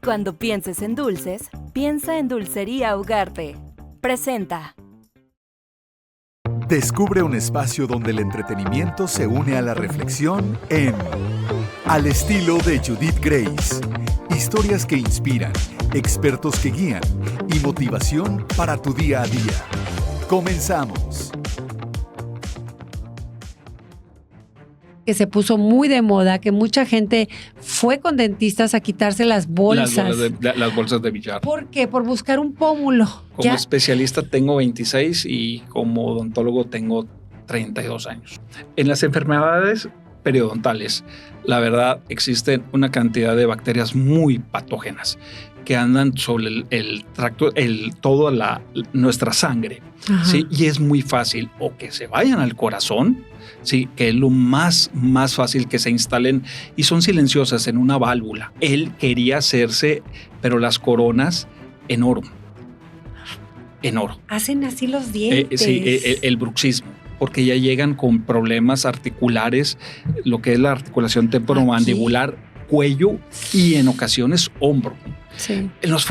Cuando pienses en dulces, piensa en Dulcería Ugarte. Presenta. Descubre un espacio donde el entretenimiento se une a la reflexión en Al estilo de Judith Grace. Historias que inspiran, expertos que guían y motivación para tu día a día. Comenzamos. Que se puso muy de moda, que mucha gente fue con dentistas a quitarse las bolsas. Las bolsas de billar. ¿Por qué? Por buscar un pómulo. Como especialista tengo 26 y como odontólogo tengo 32 años. En las enfermedades periodontales, la verdad, existen una cantidad de bacterias muy patógenas que andan sobre el tracto, toda nuestra sangre. ¿Sí? Y es muy fácil o que se vayan al corazón, ¿sí? Que es lo más fácil, que se instalen y son silenciosas en una válvula. Él quería hacerse, pero las coronas en oro. En oro. Hacen así los dientes. Sí, el bruxismo, porque ya llegan con problemas articulares, lo que es la articulación temporomandibular, cuello y en ocasiones hombro. Sí. En los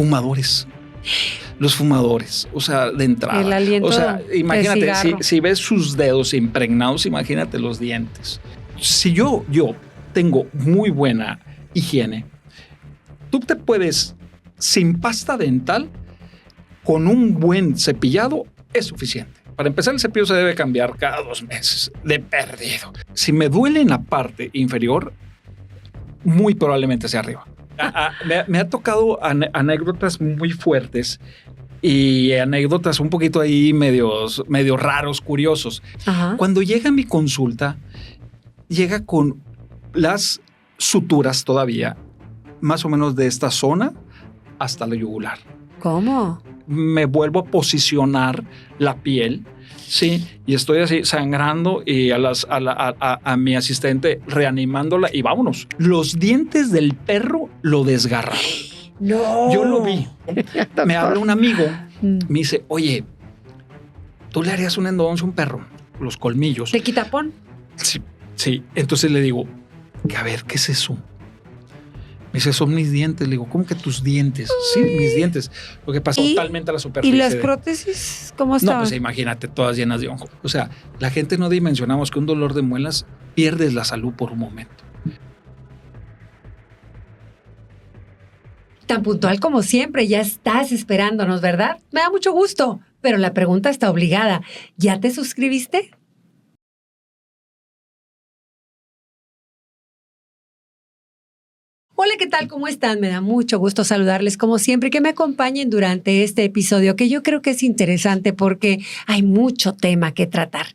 fumadores, o sea, de entrada. El aliento, o sea, imagínate, de cigarro. si ves sus dedos impregnados, imagínate los dientes. Si yo tengo muy buena higiene, tú te puedes, sin pasta dental, con un buen cepillado, es suficiente. Para empezar, el cepillo se debe cambiar cada 2 meses, de perdido. Si me duele en la parte inferior, muy probablemente sea arriba. Me ha tocado anécdotas muy fuertes y anécdotas un poquito ahí medio raros, curiosos. Ajá. Cuando llega a mi consulta, llega con las suturas todavía, más o menos de esta zona hasta la yugular. ¿Cómo? Me vuelvo a posicionar la piel, sí, y estoy así sangrando y a mi asistente reanimándola y vámonos. Los dientes del perro lo desgarraron. No. Yo lo vi. Me habla un amigo, me dice, oye, ¿tú le harías una endodoncia a un perro? Los colmillos. ¿De quitapón? Sí. Entonces le digo, a ver, ¿qué es eso? Me dice, son mis dientes. Le digo, ¿cómo que tus dientes? Sí, mis dientes. Lo que pasa totalmente a la superficie. ¿Y las prótesis cómo estaban? No, pues imagínate, todas llenas de hongo. O sea, la gente no dimensionamos que un dolor de muelas pierdes la salud por un momento. Tan puntual como siempre, ya estás esperándonos, ¿verdad? Me da mucho gusto, pero la pregunta está obligada. ¿Ya te suscribiste? Hola, ¿qué tal? ¿Cómo están? Me da mucho gusto saludarles como siempre y que me acompañen durante este episodio que yo creo que es interesante porque hay mucho tema que tratar.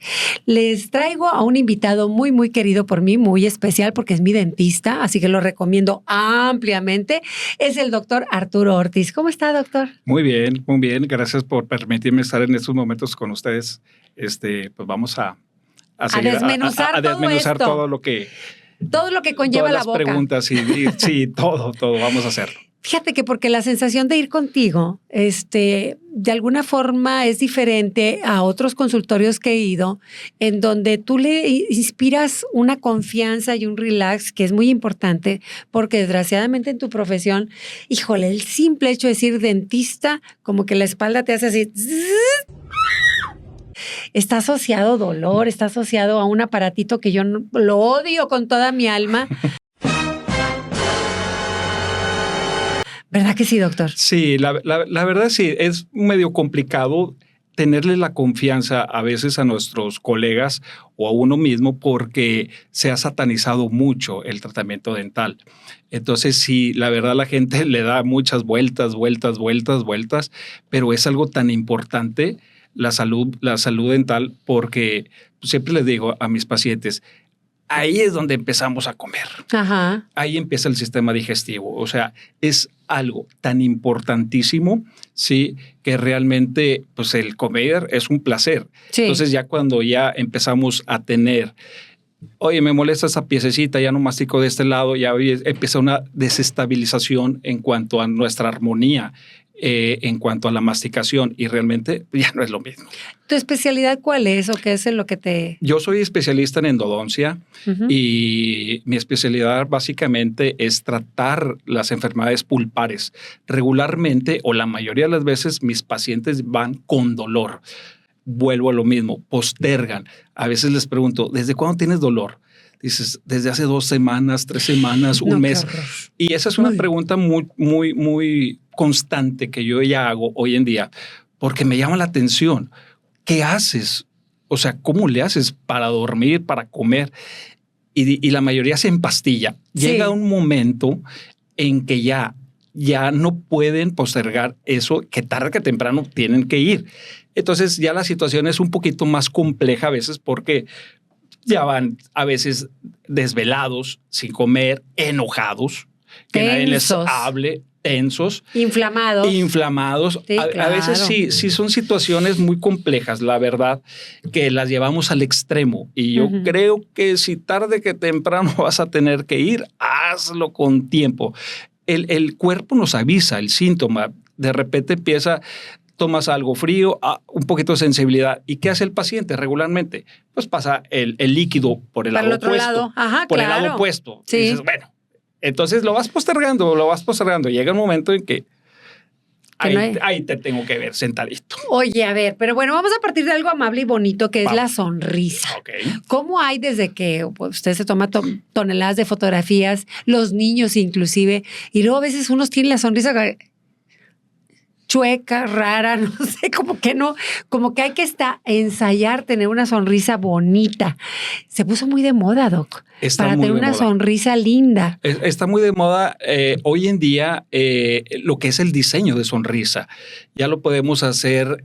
Les traigo a un invitado muy, muy querido por mí, muy especial porque es mi dentista, así que lo recomiendo ampliamente. Es el doctor Arturo Ortiz. ¿Cómo está, doctor? Muy bien, muy bien. Gracias por permitirme estar en estos momentos con ustedes. Pues vamos a seguir, desmenuzar todo lo que... Todo lo que conlleva la boca. Todas las preguntas, sí, todo vamos a hacerlo. Fíjate que porque la sensación de ir contigo, de alguna forma es diferente a otros consultorios que he ido, en donde tú le inspiras una confianza y un relax que es muy importante, porque desgraciadamente en tu profesión, híjole, el simple hecho de decir dentista, como que la espalda te hace así... Está asociado a dolor, está asociado a un aparatito que yo lo odio con toda mi alma. ¿Verdad que sí, doctor? Sí, la verdad sí, es medio complicado tenerle la confianza a veces a nuestros colegas o a uno mismo porque se ha satanizado mucho el tratamiento dental. Entonces sí, la verdad la gente le da muchas vueltas, pero es algo tan importante la salud dental, porque siempre les digo a mis pacientes, ahí es donde empezamos a comer. Ajá. Ahí empieza el sistema digestivo. O sea, es algo tan importantísimo, sí, que realmente pues el comer es un placer. Sí. Entonces ya cuando ya empezamos a tener, oye, me molesta esa piececita, ya no mastico de este lado, ya empieza una desestabilización en cuanto a nuestra armonía en cuanto a la masticación y realmente ya no es lo mismo. ¿Tu especialidad cuál es o qué es en lo que te...? Yo soy especialista en endodoncia y mi especialidad básicamente es tratar las enfermedades pulpares. Regularmente o la mayoría de las veces mis pacientes van con dolor. Vuelvo a lo mismo, postergan. A veces les pregunto, ¿desde cuándo tienes dolor? Dices, desde hace 2 semanas, 3 semanas, un mes. Y esa es una pregunta muy constante que yo ya hago hoy en día porque me llama la atención. ¿Qué haces? O sea, ¿cómo le haces para dormir, para comer? Y la mayoría se empastilla. Sí. Llega un momento en que ya no pueden postergar eso, que tarde que temprano tienen que ir. Entonces ya la situación es un poquito más compleja a veces porque ya van a veces desvelados, sin comer, enojados, que nadie les hable, tensos. Inflamados. Sí, a veces sí son situaciones muy complejas, la verdad, que las llevamos al extremo. Y yo creo que si tarde que temprano vas a tener que ir, hazlo con tiempo. El cuerpo nos avisa el síntoma. De repente empieza... tomas algo frío, un poquito de sensibilidad. ¿Y qué hace el paciente regularmente? Pues pasa el líquido por el lado opuesto. Lado. Ajá, por el lado opuesto. Sí. Y dices, bueno, entonces lo vas postergando. Llega un momento en que ahí te tengo que ver sentadito. Oye, a ver, pero bueno, vamos a partir de algo amable y bonito que es la sonrisa. Okay. ¿Cómo hay desde que usted se toma toneladas de fotografías, los niños inclusive, y luego a veces unos tienen la sonrisa chueca, rara, no sé, como que hay que ensayar tener una sonrisa bonita. Se puso muy de moda, Doc, para tener una sonrisa linda. Está muy de moda hoy en día lo que es el diseño de sonrisa. Ya lo podemos hacer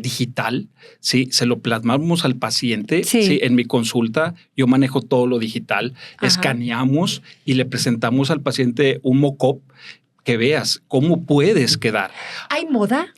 digital, ¿sí? Se lo plasmamos al paciente. Sí. En mi consulta yo manejo todo lo digital. Ajá. Escaneamos y le presentamos al paciente un mock-up que veas cómo puedes quedar. ¿Hay moda?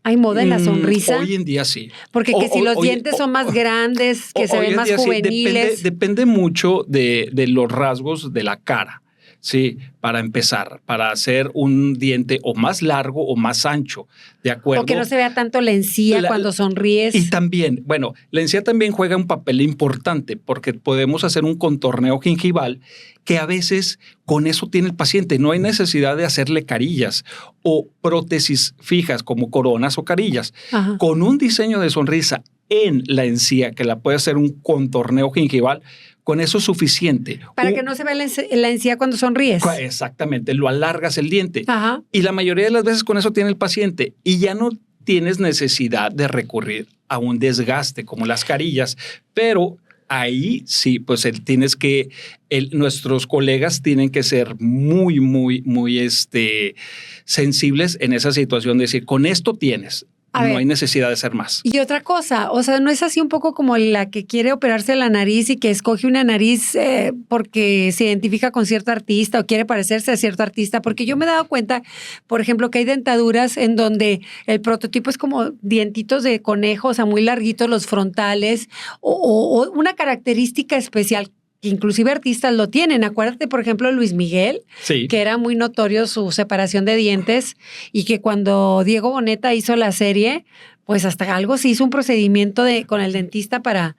¿Hay moda en la sonrisa? Hoy en día sí. Porque si los dientes son más grandes, que se ven más juveniles. Sí. Depende mucho de los rasgos de la cara. Sí, para empezar, para hacer un diente o más largo o más ancho, ¿de acuerdo? O que no se vea tanto la encía cuando sonríes. Y también, bueno, la encía también juega un papel importante porque podemos hacer un contorneo gingival que a veces con eso tiene el paciente. No hay necesidad de hacerle carillas o prótesis fijas como coronas o carillas. Ajá. Con un diseño de sonrisa en la encía que la puede hacer un contorneo gingival, con eso es suficiente. Para que no se vea la encía cuando sonríes. Exactamente, lo alargas el diente. Ajá. Y la mayoría de las veces con eso tiene el paciente. Y ya no tienes necesidad de recurrir a un desgaste como las carillas. Pero ahí sí, pues nuestros colegas tienen que ser muy sensibles en esa situación de decir, con esto tienes. No hay necesidad de ser más. Y otra cosa, o sea, ¿no es así un poco como la que quiere operarse la nariz y que escoge una nariz porque se identifica con cierto artista o quiere parecerse a cierto artista? Porque yo me he dado cuenta, por ejemplo, que hay dentaduras en donde el prototipo es como dientitos de conejo, o sea, muy larguitos los frontales o una característica especial. Inclusive artistas lo tienen. Acuérdate, por ejemplo, de Luis Miguel, sí, que era muy notorio su separación de dientes y que cuando Diego Boneta hizo la serie, pues hasta algo se hizo un procedimiento con el dentista para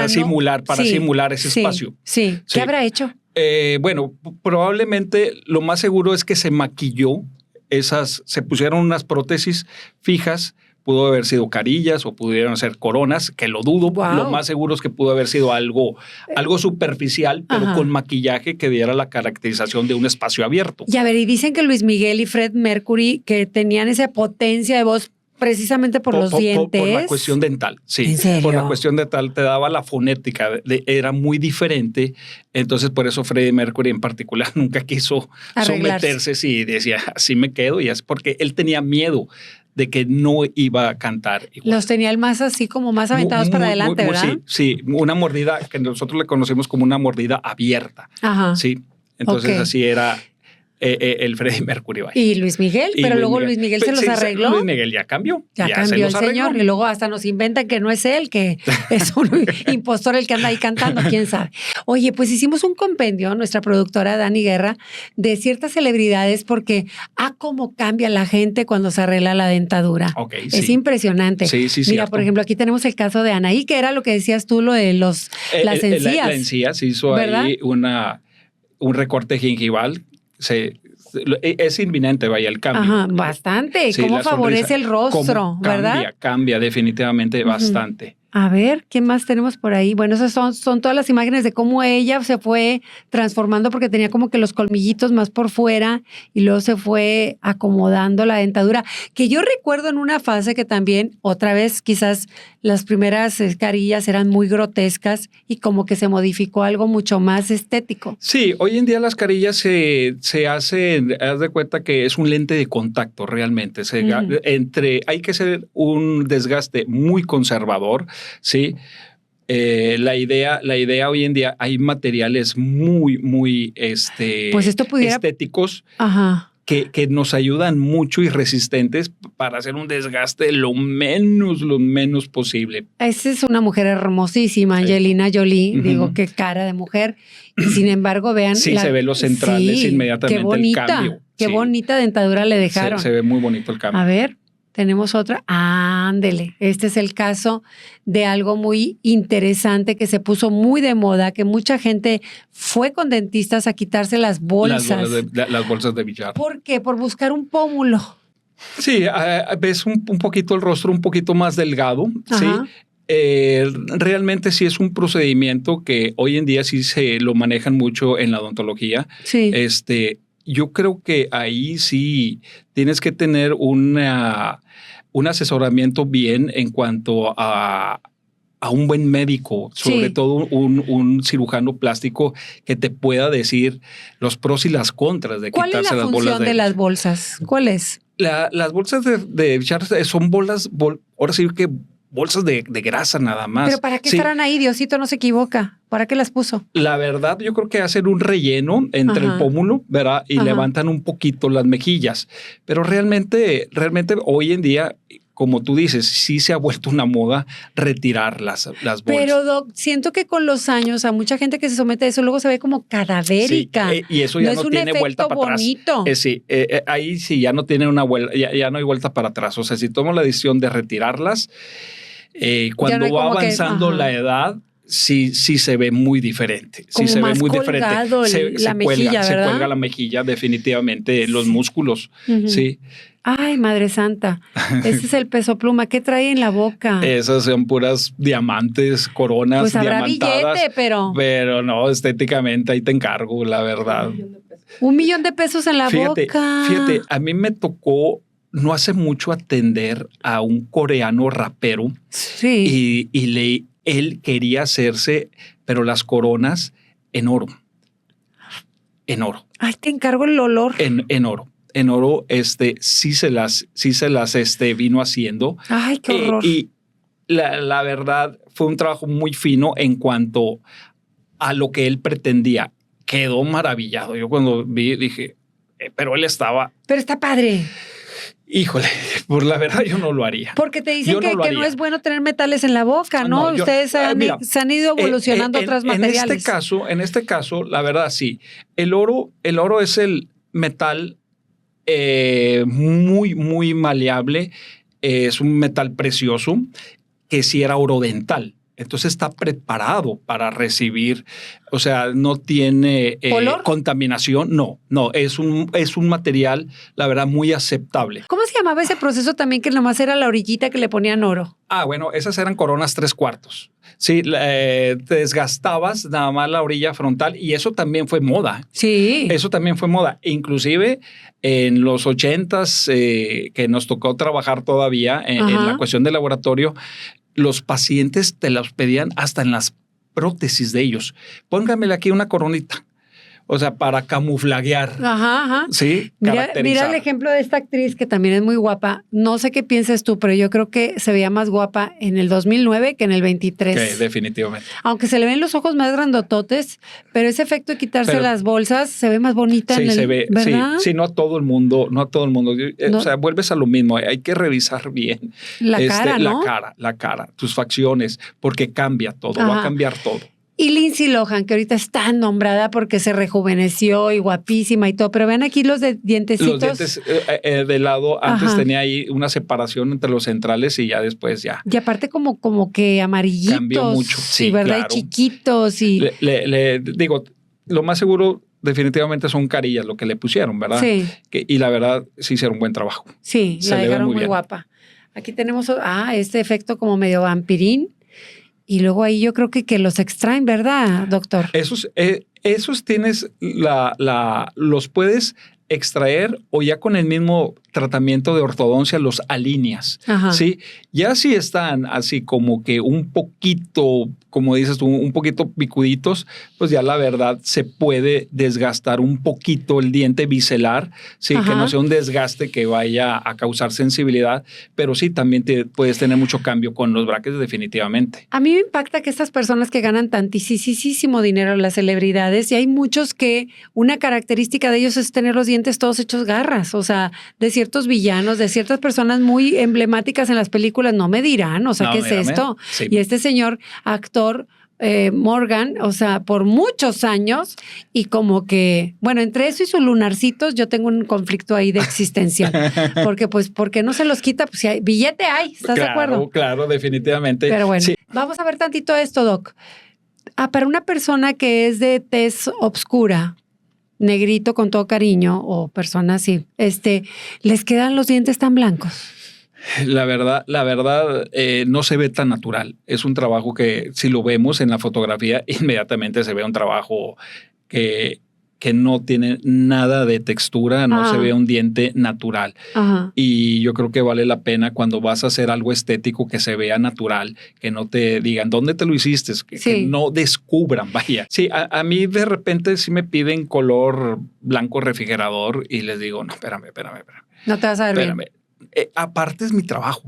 simular ese espacio. Sí. ¿Qué habrá hecho? Bueno, probablemente lo más seguro es que se maquilló se pusieron unas prótesis fijas. Pudo haber sido carillas o pudieron ser coronas, que lo dudo. Wow. Lo más seguro es que pudo haber sido algo superficial, pero con maquillaje que diera la caracterización de un espacio abierto. Y a ver, y dicen que Luis Miguel y Fred Mercury, que tenían esa potencia de voz precisamente por los dientes. Por la cuestión dental, sí. ¿En serio? Por la cuestión dental te daba la fonética, era muy diferente. Entonces, por eso Freddie Mercury en particular nunca quiso someterse. Sí, decía, así me quedo. Y es porque él tenía miedo de que no iba a cantar igual. Los tenía el más así como más aventados para adelante, ¿verdad? Sí, una mordida que nosotros le conocemos como una mordida abierta. Ajá. Sí, entonces así era el Freddie Mercury. Vaya. Y Luis Miguel, Y pero Luis luego Miguel. Luis Miguel se los Sí, arregló. Luis Miguel ya cambió. Ya se cambió el los arregló. señor y luego hasta nos inventan que no es él, que es un impostor el que anda ahí cantando, quién sabe. Oye, pues hicimos un compendio, nuestra productora Dani Guerra, de ciertas celebridades porque cómo cambia la gente cuando se arregla la dentadura. Ok, Es sí. impresionante. Sí, sí, Mira, cierto. por ejemplo, aquí tenemos el caso de Anaí, que era lo que decías tú, lo de las encías. La encía se hizo ¿verdad? ahí un recorte gingival. Es inminente, vaya, el cambio. Ajá, bastante. Sí, ¿Cómo la favorece sonrisa. el rostro, Cómo verdad? Cambia definitivamente bastante. A ver, ¿qué más tenemos por ahí? Bueno, esas son todas las imágenes de cómo ella se fue transformando porque tenía como que los colmillitos más por fuera y luego se fue acomodando la dentadura. Que yo recuerdo en una fase que también, otra vez, quizás las primeras carillas eran muy grotescas y como que se modificó algo mucho más estético. Sí, hoy en día las carillas se hacen, haz de cuenta que es un lente de contacto realmente. Hay que ser un desgaste muy conservador, ¿sí? La idea hoy en día, hay materiales muy Pues esto pudiera... estéticos. Ajá. Que nos ayudan mucho y resistentes para hacer un desgaste lo menos posible. Esa es una mujer hermosísima, Angelina Jolie. Digo, qué cara de mujer. Y sin embargo, vean. Sí, se ve los centrales inmediatamente. Qué bonita, el cambio. Qué bonita dentadura le dejaron. Se ve muy bonito el cambio. A ver, tenemos otra. Ándele. Este es el caso de algo muy interesante que se puso muy de moda, que mucha gente fue con dentistas a quitarse las bolsas. Las bolsas de billar. ¿Por qué? Por buscar un pómulo. Sí, ves un poquito el rostro un poquito más delgado, Ajá. ¿sí? Realmente sí es un procedimiento que hoy en día sí se lo manejan mucho en la odontología. Sí. Yo creo que ahí sí tienes que tener un asesoramiento bien en cuanto a un buen médico, sobre todo un cirujano plástico que te pueda decir los pros y las contras de quitarse las bolas. ¿Cuál es la función de las bolsas? ¿Cuál es? Las bolsas de billar son ahora sí que bolsas de grasa nada más. ¿Pero para qué estarán ahí? Diosito no se equivoca. ¿Para qué las puso? La verdad, yo creo que hacen un relleno entre el pómulo, ¿verdad? Y levantan un poquito las mejillas. Pero realmente hoy en día, como tú dices, sí se ha vuelto una moda retirar las bolsas. Pero, Doc, siento que con los años a mucha gente que se somete a eso luego se ve como cadavérica. Sí, y eso ya no tiene vuelta para bonito. atrás. Ahí sí ya no tiene una vuelta, ya no hay vuelta para atrás. O sea, si tomas la decisión de retirarlas, cuando va avanzando la edad, sí se ve muy diferente. Como sí se más ve muy diferente. La mejilla, ¿verdad? Se cuelga la mejilla, definitivamente, los músculos. Sí. Ay, Madre Santa. Ese es el peso pluma. ¿Qué trae en la boca? Esas son puras diamantes, coronas, pues habrá diamantadas. Billete, pero... Pero no, estéticamente ahí te encargo, la verdad. $1 millón de pesos en la boca. Fíjate, a mí me tocó no hace mucho atender a un coreano rapero. Sí. Y él quería hacerse, pero las coronas en oro. En oro. Ay, te encargo el olor. En oro. En oro, sí se las vino haciendo. Ay, qué horror. Y la verdad fue un trabajo muy fino en cuanto a lo que él pretendía. Quedó maravillado. Yo cuando vi dije, pero él estaba... Pero está padre. Híjole, por la verdad yo no lo haría. Porque te dicen que no es bueno tener metales en la boca, ¿no? Ustedes se han ido evolucionando otros materiales. En este caso, la verdad sí. El oro es el metal muy, muy maleable. Es un metal precioso que sí era oro dental. Entonces está preparado para recibir, o sea, no tiene contaminación. No, es un material, la verdad, muy aceptable. ¿Cómo se llamaba ese proceso también que nomás era la orillita que le ponían oro? Bueno, esas eran coronas 3/4. Sí, te desgastabas nada más la orilla frontal y eso también fue moda. Sí. Eso también fue moda. Inclusive en los 80s, que nos tocó trabajar todavía en la cuestión del laboratorio, los pacientes te las pedían hasta en las prótesis de ellos. Póngamele aquí una coronita. O sea, para camuflaguear. Ajá. Sí, Mira caracterizar. el ejemplo de esta actriz que también es muy guapa. No sé qué piensas tú, pero yo creo que se veía más guapa en el 2009 que en el 23. Que definitivamente. Aunque se le ven los ojos más grandototes, pero ese efecto de quitarse Pero- las bolsas se ve más bonita. Sí, se ve, ¿verdad? sí, no a todo el mundo, no a todo el mundo. No. O sea, vuelves a lo mismo, hay que revisar bien. La cara, ¿no? La cara, tus facciones, porque cambia todo, va Ajá. a cambiar todo. Y Lindsay Lohan, que ahorita está nombrada porque se rejuveneció y guapísima y todo, pero vean aquí los dientecitos. Los dientes de lado, antes Ajá. tenía ahí una separación entre los centrales y ya después ya. Y aparte como que amarillitos. Cambió mucho, sí, ¿verdad? claro. Y chiquitos y... Le digo, lo más seguro definitivamente son carillas lo que le pusieron, ¿verdad? Sí, Y la verdad sí hicieron un buen trabajo. sí, Se la le ve dejaron muy muy bien. guapa. Aquí tenemos, este efecto como medio vampirín. Y luego ahí yo creo que los extraen, ¿verdad, doctor? Esos tienes los puedes extraer o ya con el mismo tratamiento de ortodoncia los alineas. Ajá. Sí, ya si están así como que un poquito, como dices tú, un poquito picuditos, pues ya la verdad se puede desgastar un poquito el diente biselar, sí, Ajá. que no sea un desgaste que vaya a causar sensibilidad, pero sí también puedes tener mucho cambio con los brackets definitivamente. A mí me impacta que estas personas que ganan tantísimo dinero, las celebridades, y hay muchos que una característica de ellos es tener los dientes todos hechos garras, o sea, de ciertos villanos, de ciertas personas muy emblemáticas en las películas, no me dirán, o sea, No, ¿qué mírame. es esto? Sí. Y este señor actor Morgan, o sea, por muchos años, y como que, bueno, entre eso y sus lunarcitos, yo tengo un conflicto ahí de existencial, porque pues, ¿por qué no se los quita? Pues si hay billete hay, ¿estás de acuerdo? Claro, definitivamente. Pero bueno, Sí. vamos a ver tantito esto, Doc. Para una persona que es de tez obscura, negrito con todo cariño, o persona así, ¿les quedan los dientes tan blancos? La verdad, no se ve tan natural. Es un trabajo que si lo vemos en la fotografía, inmediatamente se ve un trabajo que no tiene nada de textura, no se ve un diente natural. Ajá. Y yo creo que vale la pena cuando vas a hacer algo estético que se vea natural, que no te digan dónde te lo hiciste, que no descubran, vaya. Sí, a mí de repente sí me piden color blanco refrigerador y les digo, no, espérame. No te vas a ver bien. Aparte es mi trabajo.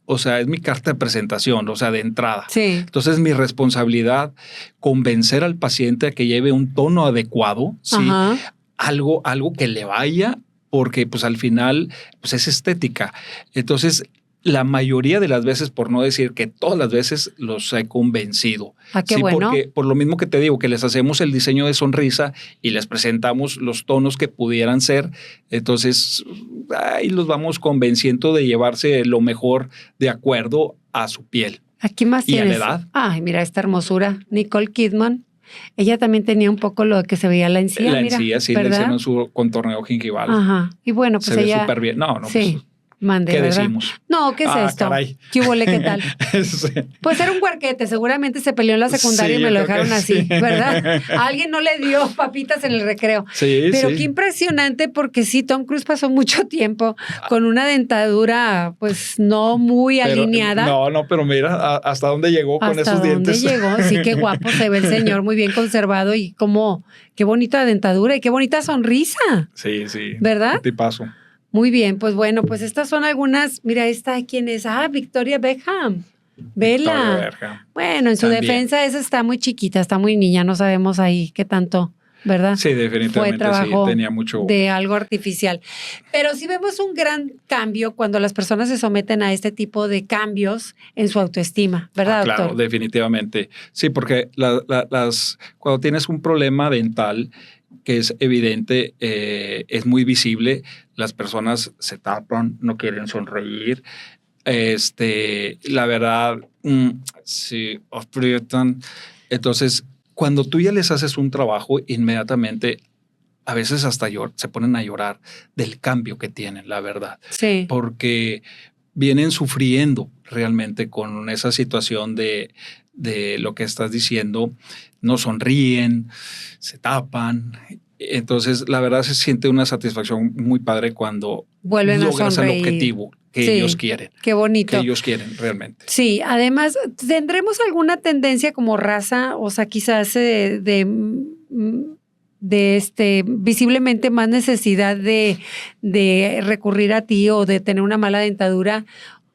O sea, es mi carta de presentación, o sea, de entrada. Sí. Entonces, es mi responsabilidad convencer al paciente a que lleve un tono adecuado, ¿sí? Ajá. Algo que le vaya, porque pues al final pues, es estética. Entonces, la mayoría de las veces, por no decir que todas las veces, los he convencido. Ah, qué sí, bueno. Porque por lo mismo que te digo, que les hacemos el diseño de sonrisa y les presentamos los tonos que pudieran ser, entonces ahí los vamos convenciendo de llevarse lo mejor de acuerdo a su piel. Aquí más Y a tienes. la edad. Ay, mira esta hermosura. Nicole Kidman. Ella también tenía un poco lo que se veía la encía. La mira, encía, sí, le ¿verdad? hicieron su contorneo gingival. Ajá. Y bueno, pues se ella. ve súper bien. No, sí. pues, Mande, ¿qué ¿verdad? decimos? No, ¿qué es esto? Caray. ¿Qué huele? ¿Qué tal? Sí. Pues era un huarquete, seguramente se peleó en la secundaria Sí, y me lo yo creo dejaron que así, sí. ¿verdad? A alguien no le dio papitas en el recreo. Sí, Pero sí. qué impresionante porque sí, Tom Cruise pasó mucho tiempo con una dentadura pues no muy Pero, alineada. No, pero mira hasta dónde llegó con ¿Hasta esos dónde dientes. llegó? Sí, qué guapo se ve el señor, muy bien conservado y como, qué bonita dentadura y qué bonita sonrisa, Sí. ¿verdad? Un tipazo. Muy bien, pues bueno, pues estas son algunas, mira, esta, ¿quién es? Victoria Beckham. Vela. Victoria Beckham. Bueno, en su También. defensa esa está muy chiquita, está muy niña, no sabemos ahí qué tanto, ¿verdad? Sí, definitivamente trabajo sí, tenía mucho. De algo artificial. Pero sí vemos un gran cambio cuando las personas se someten a este tipo de cambios en su autoestima, ¿verdad, Claro, doctor? definitivamente. Sí, porque cuando tienes un problema dental que es evidente, es muy visible, las personas se tapan, no quieren sonreír. La verdad, sí, aprietan. Entonces, cuando tú ya les haces un trabajo, inmediatamente, a veces hasta se ponen a llorar del cambio que tienen, la verdad. Sí. Porque vienen sufriendo realmente con esa situación de lo que estás diciendo, no sonríen, se tapan. Entonces, la verdad se siente una satisfacción muy padre cuando Vuelven a logras el sonreír. objetivo que Sí, ellos quieren. Qué bonito. Que ellos quieren realmente. Sí, además, ¿tendremos alguna tendencia como raza? O sea, quizás visiblemente más necesidad de recurrir a ti o de tener una mala dentadura,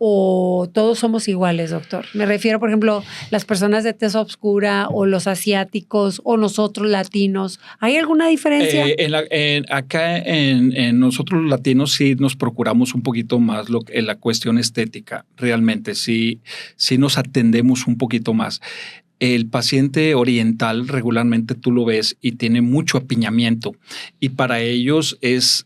o todos somos iguales, doctor? Me refiero, por ejemplo, las personas de tez oscura o los asiáticos o nosotros latinos. ¿Hay alguna diferencia? Acá en nosotros los latinos sí nos procuramos un poquito más en la cuestión estética. Realmente sí nos atendemos un poquito más. El paciente oriental regularmente tú lo ves y tiene mucho apiñamiento y para ellos es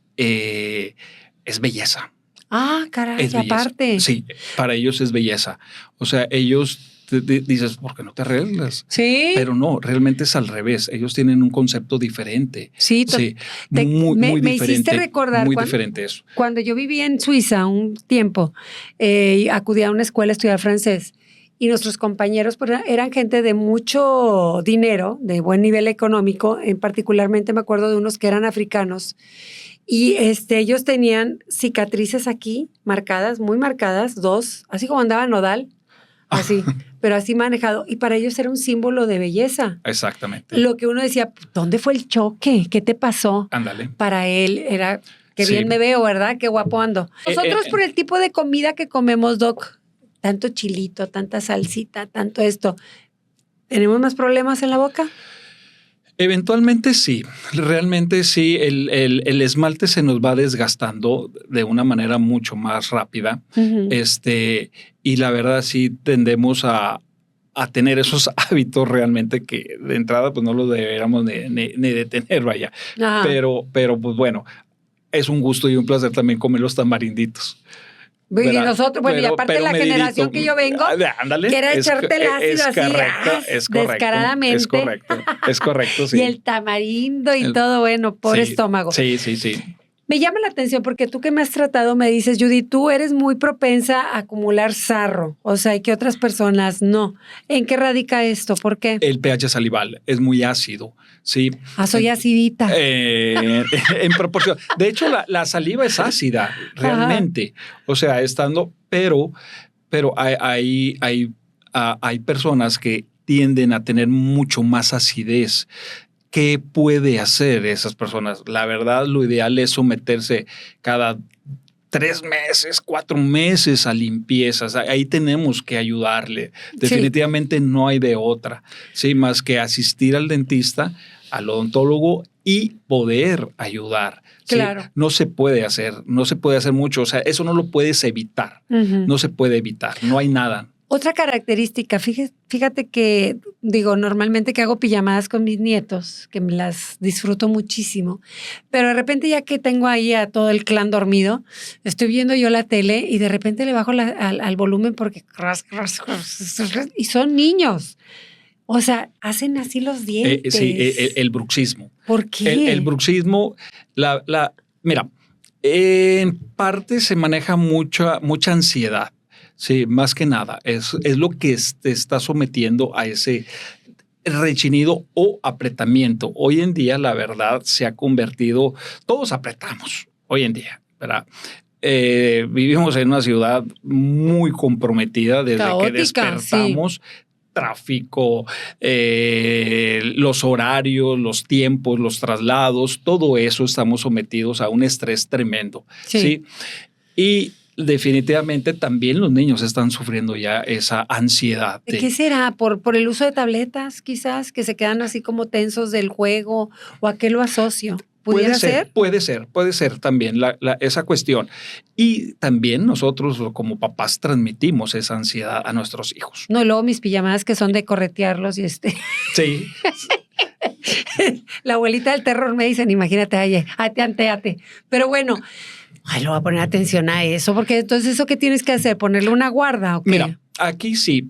belleza. Ah, caray, Es belleza. aparte. Sí, para ellos es belleza. O sea, ellos dices, ¿por qué no te arreglas? Sí. Pero no, realmente es al revés. Ellos tienen un concepto diferente. Sí, muy me diferente. hiciste recordar muy diferente eso. Cuando yo vivía en Suiza un tiempo, acudí a una escuela a estudiar francés y nuestros compañeros pues, eran gente de mucho dinero, de buen nivel económico. Particularmente me acuerdo de unos que eran africanos. Y ellos tenían cicatrices aquí, marcadas, muy marcadas, 2, así como andaba Nodal, así, pero así manejado. Y para ellos era un símbolo de belleza. Exactamente. Lo que uno decía, ¿dónde fue el choque? ¿Qué te pasó? Ándale. Para él era, qué bien me veo, ¿verdad? Qué guapo ando. Nosotros por el tipo de comida que comemos, Doc, tanto chilito, tanta salsita, tanto esto, ¿tenemos más problemas en la boca? Eventualmente sí, realmente sí, el esmalte se nos va desgastando de una manera mucho más rápida. Uh-huh. Y la verdad sí tendemos a tener esos hábitos realmente que de entrada pues no los deberíamos ni de tener, vaya. Pero pues bueno, es un gusto y un placer también comer los tamarinditos. Y nosotros, bueno, y aparte la generación que yo vengo, ándale, quiere echarte el ácido así, es correcto, descaradamente. Es correcto, sí. Y el tamarindo y todo, bueno, por estómago. Sí. Me llama la atención porque tú que me has tratado me dices, Judy, tú eres muy propensa a acumular sarro, o sea, y que otras personas no. ¿En qué radica esto? ¿Por qué? El pH salival es muy ácido, ¿sí? Soy acidita. En proporción. De hecho, la saliva es ácida, realmente. Ajá. O sea, pero hay personas que tienden a tener mucho más acidez. ¿Qué puede hacer esas personas? La verdad, lo ideal es someterse cada 3 meses, 4 meses a limpiezas. Ahí tenemos que ayudarle. Definitivamente no hay de otra, ¿sí? Más que asistir al dentista, al odontólogo y poder ayudar. ¿Sí? Claro. No se puede hacer mucho. O sea, eso no lo puedes evitar. Uh-huh. No se puede evitar. No hay nada. Otra característica, fíjate que, normalmente que hago pijamadas con mis nietos, que me las disfruto muchísimo, pero de repente ya que tengo ahí a todo el clan dormido, estoy viendo yo la tele y de repente le bajo al volumen porque y son niños. O sea, hacen así los dientes. Sí, el bruxismo. ¿Por qué? El bruxismo, mira, en parte se maneja mucha ansiedad. Sí, más que nada, es lo que te está sometiendo a ese rechinido o apretamiento. Hoy en día, la verdad, se ha convertido, todos apretamos hoy en día, ¿verdad? Vivimos en una ciudad muy comprometida desde caótica, que despertamos. Sí. Tráfico, los horarios, los tiempos, los traslados, todo eso estamos sometidos a un estrés tremendo. ¿sí? Y definitivamente también los niños están sufriendo ya esa ansiedad. ¿De qué será? ¿Por el uso de tabletas quizás? Que se quedan así como tensos del juego, ¿o a qué lo asocio? ¿Pudiera ser? Puede ser también esa cuestión. Y también nosotros como papás transmitimos esa ansiedad a nuestros hijos. No, luego mis pijamadas que son de corretearlos y Sí. La abuelita del terror me dicen, imagínate, ate. Pero bueno, le voy a poner atención a eso, porque entonces ¿eso qué tienes que hacer? ¿Ponerle una guarda o qué? Mira, aquí sí,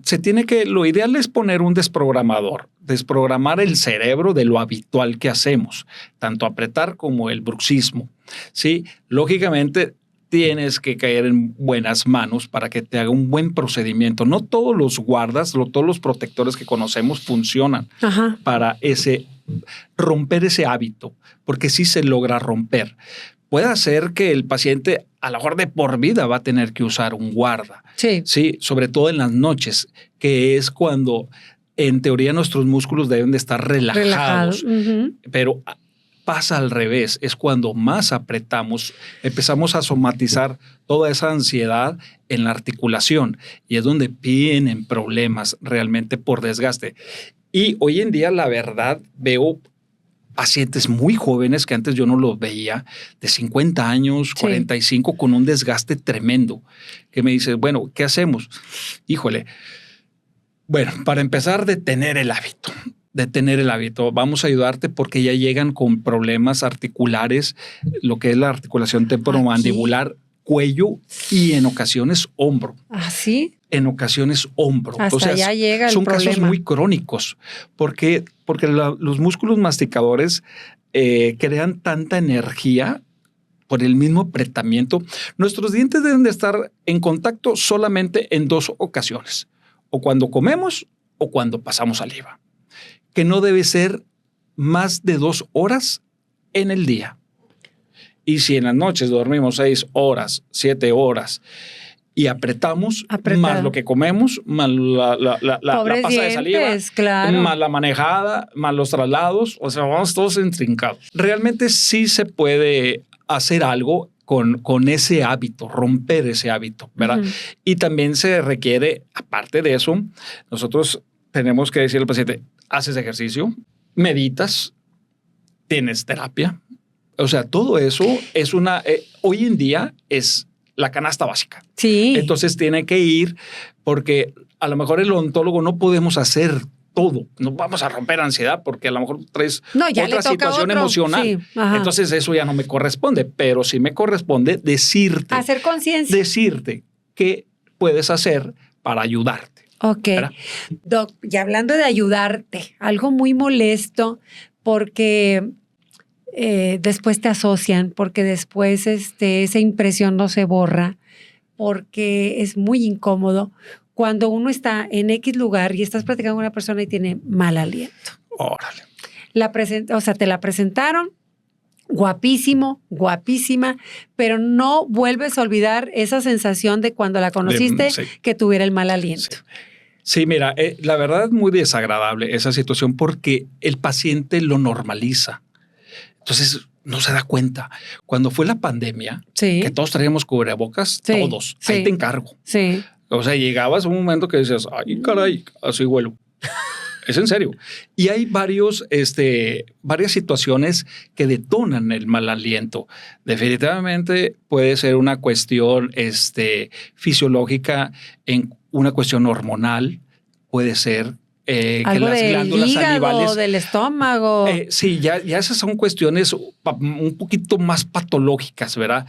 lo ideal es poner un desprogramar el cerebro de lo habitual que hacemos, tanto apretar como el bruxismo, ¿sí? Lógicamente tienes que caer en buenas manos para que te haga un buen procedimiento. No todos los guardas, todos los protectores que conocemos funcionan para romper ese hábito, porque sí se logra romper. Puede hacer que el paciente a lo mejor de por vida va a tener que usar un guarda. Sí, sobre todo en las noches, que es cuando en teoría nuestros músculos deben de estar relajados. Uh-huh. Pero pasa al revés, es cuando más apretamos, empezamos a somatizar toda esa ansiedad en la articulación y es donde vienen problemas realmente por desgaste. Y hoy en día, la verdad, veo pacientes muy jóvenes que antes yo no los veía, de 50 años, 45, con un desgaste tremendo, que me dices, bueno, ¿qué hacemos? Híjole, bueno, para empezar, detener el hábito. Vamos a ayudarte porque ya llegan con problemas articulares, lo que es la articulación temporomandibular, cuello y en ocasiones hombro. ¿Ah, sí? En ocasiones hombro. Hasta o sea, ya llega el son problema. casos muy crónicos porque los músculos masticadores crean tanta energía por el mismo apretamiento. Nuestros dientes deben de estar en contacto solamente en 2 ocasiones, o cuando comemos o cuando pasamos saliva, que no debe ser más de 2 horas en el día. Y si en las noches dormimos 6 horas, 7 horas y apretamos más lo que comemos, más la pasta de saliva, claro, más la manejada, más los traslados, o sea, vamos todos intrincados. Realmente sí se puede hacer algo con ese hábito, romper ese hábito, ¿verdad? Y también se requiere, aparte de eso, nosotros tenemos que decirle al paciente, haces ejercicio, meditas, tienes terapia. O sea, todo eso es hoy en día es la canasta básica. Sí. Entonces tiene que ir porque a lo mejor el odontólogo no podemos hacer todo. No vamos a romper ansiedad porque a lo mejor traes otra situación emocional. Sí, entonces eso ya no me corresponde, pero sí me corresponde decirte. Hacer conciencia. Decirte qué puedes hacer para ayudarte. Ok. ¿Verdad? Doc, y hablando de ayudarte, algo muy molesto porque después te asocian, porque después esa impresión no se borra, porque es muy incómodo cuando uno está en X lugar y estás platicando con una persona y tiene mal aliento. Órale. Te la presentaron, guapísimo, guapísima, pero no vuelves a olvidar esa sensación de cuando la conociste, que tuviera el mal aliento. Sí, mira, la verdad es muy desagradable esa situación porque el paciente lo normaliza. Entonces no se da cuenta. Cuando fue la pandemia, que todos traíamos cubrebocas, todos, ahí te encargo. Sí. O sea, llegabas a un momento que decías, ay, caray, así huelo. Es en serio. Y hay varias situaciones que detonan el mal aliento. Definitivamente puede ser una cuestión fisiológica, en una cuestión hormonal, puede ser que las glándulas salivales del estómago. Sí, ya esas son cuestiones un poquito más patológicas, ¿verdad?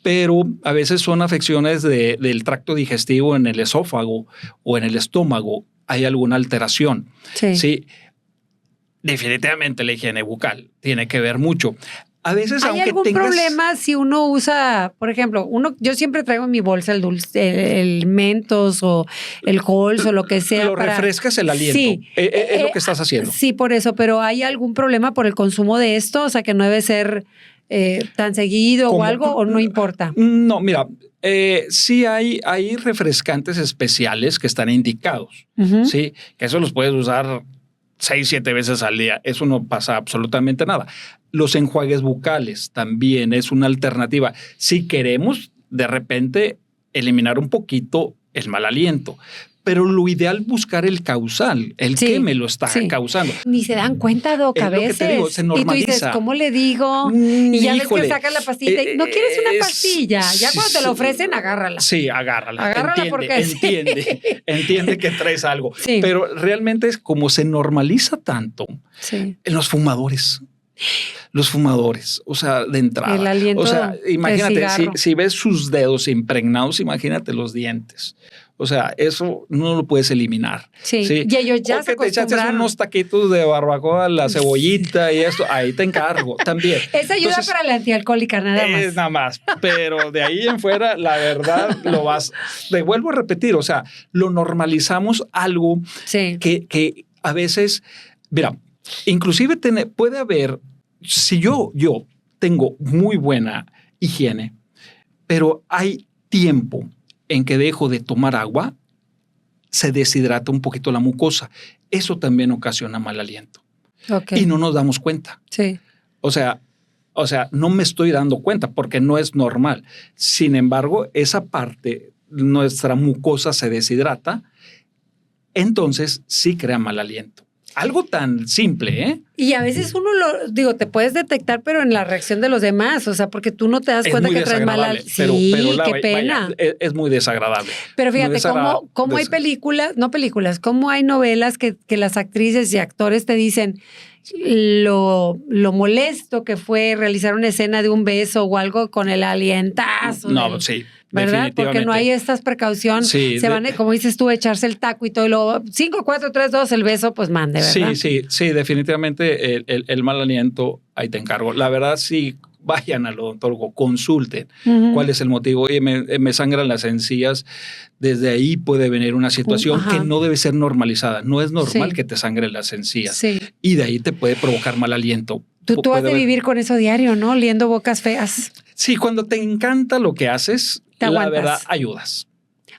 Pero a veces son afecciones del tracto digestivo en el esófago o en el estómago. Hay alguna alteración. Sí. Definitivamente la higiene bucal tiene que ver mucho. A veces, ¿hay algún problema si uno usa, por ejemplo, yo siempre traigo en mi bolsa el dulce, el Mentos o el Halls o lo que sea? Lo refrescas el aliento. Sí. Es lo que estás haciendo. Sí, por eso. Pero ¿hay algún problema por el consumo de esto? O sea, que no debe ser tan seguido o algo, o no importa. No, mira, sí hay refrescantes especiales que están indicados. Sí, que eso los puedes usar 6, 7 veces al día. Eso no pasa absolutamente nada. Los enjuagues bucales también es una alternativa. Si queremos de repente eliminar un poquito el mal aliento, pero lo ideal es buscar el causal, que me lo está causando. Ni se dan cuenta, Doc, a veces. Te digo, se normaliza. Y tú dices, ¿cómo le digo? Y ya ves que sacas la pastilla. ¿No quieres una pastilla? Ya cuando te la ofrecen, agárrala. Sí, agárrala. Entiende, entiende que traes algo. Sí. Pero realmente es como se normaliza tanto en los fumadores. Los fumadores, o sea, de entrada. El aliento, o sea, imagínate, si ves sus dedos impregnados, imagínate los dientes. O sea, eso no lo puedes eliminar. Sí. Y ellos ya se acostumbraron. Te echaste unos taquitos de barbacoa, la cebollita y esto, ahí te encargo también. Esa ayuda para la antialcohólica, nada más. Nada más. Pero de ahí en fuera, la verdad, te vuelvo a repetir, o sea, lo normalizamos algo que a veces, mira, inclusive puede haber, si yo tengo muy buena higiene, pero hay tiempo en que dejo de tomar agua, se deshidrata un poquito la mucosa. Eso también ocasiona mal aliento. Y no nos damos cuenta. Sí. O sea, no me estoy dando cuenta porque no es normal. Sin embargo, esa parte, nuestra mucosa se deshidrata, entonces sí crea mal aliento. Algo tan simple, ¿eh? Y a veces te puedes detectar, pero en la reacción de los demás, o sea, porque tú no te das cuenta que traes mal aliento. Sí, qué pena. Es muy desagradable. Pero fíjate cómo hay cómo hay novelas que las actrices y actores te dicen lo molesto que fue realizar una escena de un beso o algo con el alientazo. No, sí. ¿Verdad? Porque no hay estas precauciones. Sí, van, como dices tú, echarse el taco y todo. Y luego 5, 4, 3, 2, el beso, pues mande, ¿verdad? Sí, definitivamente el mal aliento, ahí te encargo. La verdad, sí, vayan al odontólogo, consulten cuál es el motivo. Oye, me sangran las encías. Desde ahí puede venir una situación que no debe ser normalizada. No es normal que te sangren las encías. Sí. Y de ahí te puede provocar mal aliento. Tú has de vivir con eso diario, ¿no? Oliendo bocas feas. Sí, cuando te encanta lo que haces, la verdad, ayudas.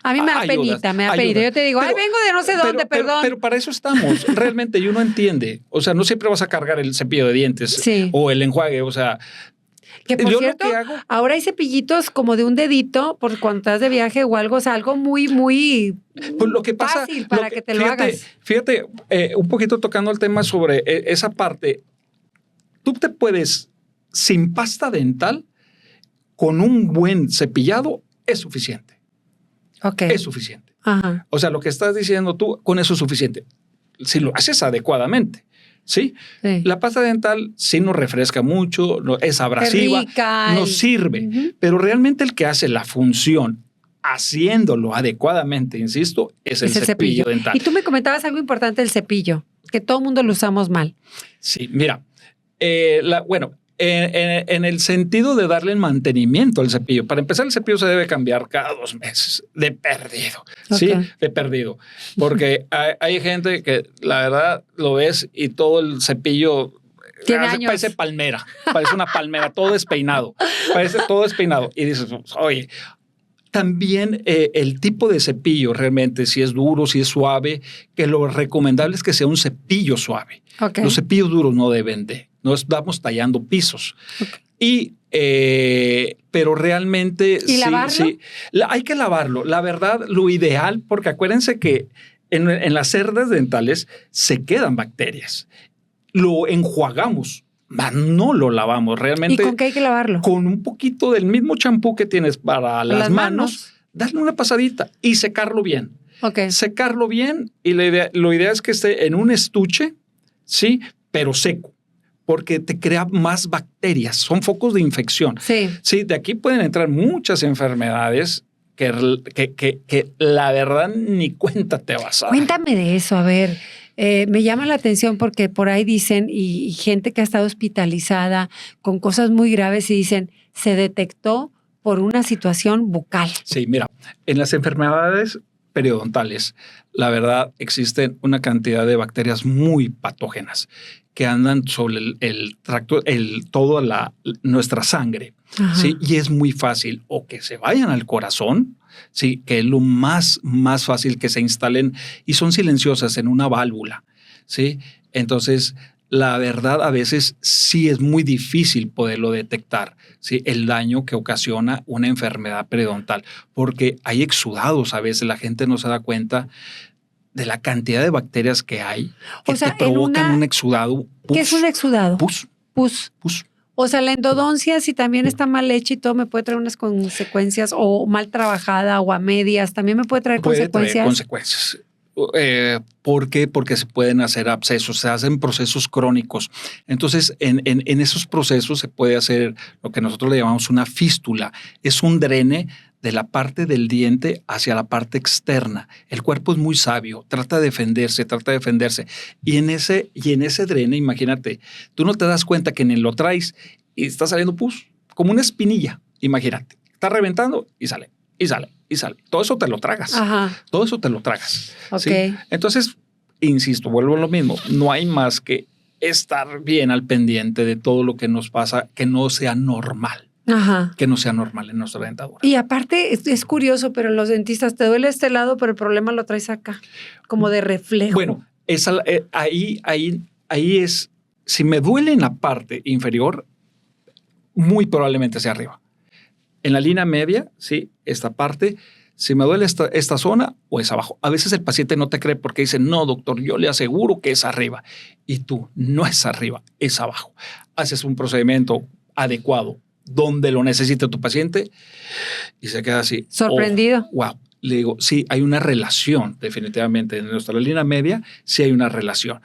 A mí me da penita, Yo te digo, vengo de no sé dónde, perdón. Pero para eso estamos, realmente, y uno entiende. O sea, no siempre vas a cargar el cepillo de dientes o el enjuague, o sea... Que por cierto, ahora hay cepillitos como de un dedito por cuando estás de viaje o algo, o sea, algo muy, muy pues lo que pasa, fácil para que te lo hagas. Fíjate, un poquito tocando el tema sobre esa parte, tú te puedes, sin pasta dental, con un buen cepillado, es suficiente. Okay. Es suficiente. Ajá. O sea, lo que estás diciendo tú, con eso es suficiente. Si lo haces adecuadamente. ¿Sí? La pasta dental sí nos refresca mucho, es abrasiva, nos sirve, pero realmente el que hace la función haciéndolo adecuadamente, insisto, es el cepillo dental. Y tú me comentabas algo importante del cepillo, que todo el mundo lo usamos mal. Sí, mira, en el sentido de darle el mantenimiento al cepillo. Para empezar, el cepillo se debe cambiar cada 2 meses, de perdido. Okay. Sí, de perdido. Porque hay gente que la verdad lo ves y todo el cepillo parece palmera, parece una palmera, todo despeinado. Parece todo despeinado. Y dices, oye, también el tipo de cepillo realmente, si es duro, si es suave, que lo recomendable es que sea un cepillo suave. Okay. Los cepillos duros no deben de. No estamos tallando pisos. Okay. Pero realmente ¿Y lavarlo? Sí, hay que lavarlo. La verdad, lo ideal, porque acuérdense que en las cerdas dentales se quedan bacterias. Lo enjuagamos, mas no lo lavamos. Realmente. ¿Y con qué hay que lavarlo? Con un poquito del mismo champú que tienes para las manos, darle una pasadita y secarlo bien. Okay. Secarlo bien y lo ideal es que esté en un estuche, sí, pero seco. Porque te crea más bacterias, son focos de infección. Sí, de aquí pueden entrar muchas enfermedades que la verdad ni cuenta te vas a dar. Cuéntame de eso, a ver. Me llama la atención porque por ahí dicen, y gente que ha estado hospitalizada con cosas muy graves y dicen, se detectó por una situación bucal. Sí, mira, en las enfermedades periodontales, la verdad, existen una cantidad de bacterias muy patógenas que andan sobre el tracto, toda nuestra sangre. ¿Sí? Y es muy fácil o que se vayan al corazón, ¿sí? Que es lo más fácil que se instalen y son silenciosas en una válvula. ¿Sí? Entonces, la verdad, a veces sí es muy difícil poderlo detectar, ¿sí? El daño que ocasiona una enfermedad periodontal, porque hay exudados, a veces la gente no se da cuenta de la cantidad de bacterias que hay que te provocan un exudado. Pus. ¿Qué es un exudado? Pus. O sea, la endodoncia, si también está mal hecha y todo, me puede traer unas consecuencias, o mal trabajada o a medias, también me puede traer consecuencias. Traer consecuencias. ¿Por qué? Porque se pueden hacer abscesos, se hacen procesos crónicos. Entonces, en esos procesos se puede hacer lo que nosotros le llamamos una fístula. Es un drene de la parte del diente hacia la parte externa. El cuerpo es muy sabio, trata de defenderse. Y en ese drene, imagínate, tú no te das cuenta que ni lo traes y está saliendo pus, como una espinilla, imagínate. Está reventando y sale. Todo eso te lo tragas. Ajá. Todo eso te lo tragas. Okay. ¿Sí? Entonces, insisto, vuelvo a lo mismo. No hay más que estar bien al pendiente de todo lo que nos pasa, que no sea normal. Ajá. Que no sea normal en nuestra dentadura. Y aparte, es curioso, pero los dentistas te duele este lado, pero el problema lo traes acá, como de reflejo. Bueno, ahí es si me duele en la parte inferior, muy probablemente sea arriba. En la línea media, sí, esta parte, si me duele esta zona o es abajo. A veces el paciente no te cree porque dice, no, doctor, yo le aseguro que es arriba. Y tú, no es arriba, es abajo. Haces un procedimiento adecuado donde lo necesite tu paciente y se queda así. Sorprendido. Oh, wow. Le digo, sí, hay una relación, definitivamente. En nuestra línea media, sí hay una relación.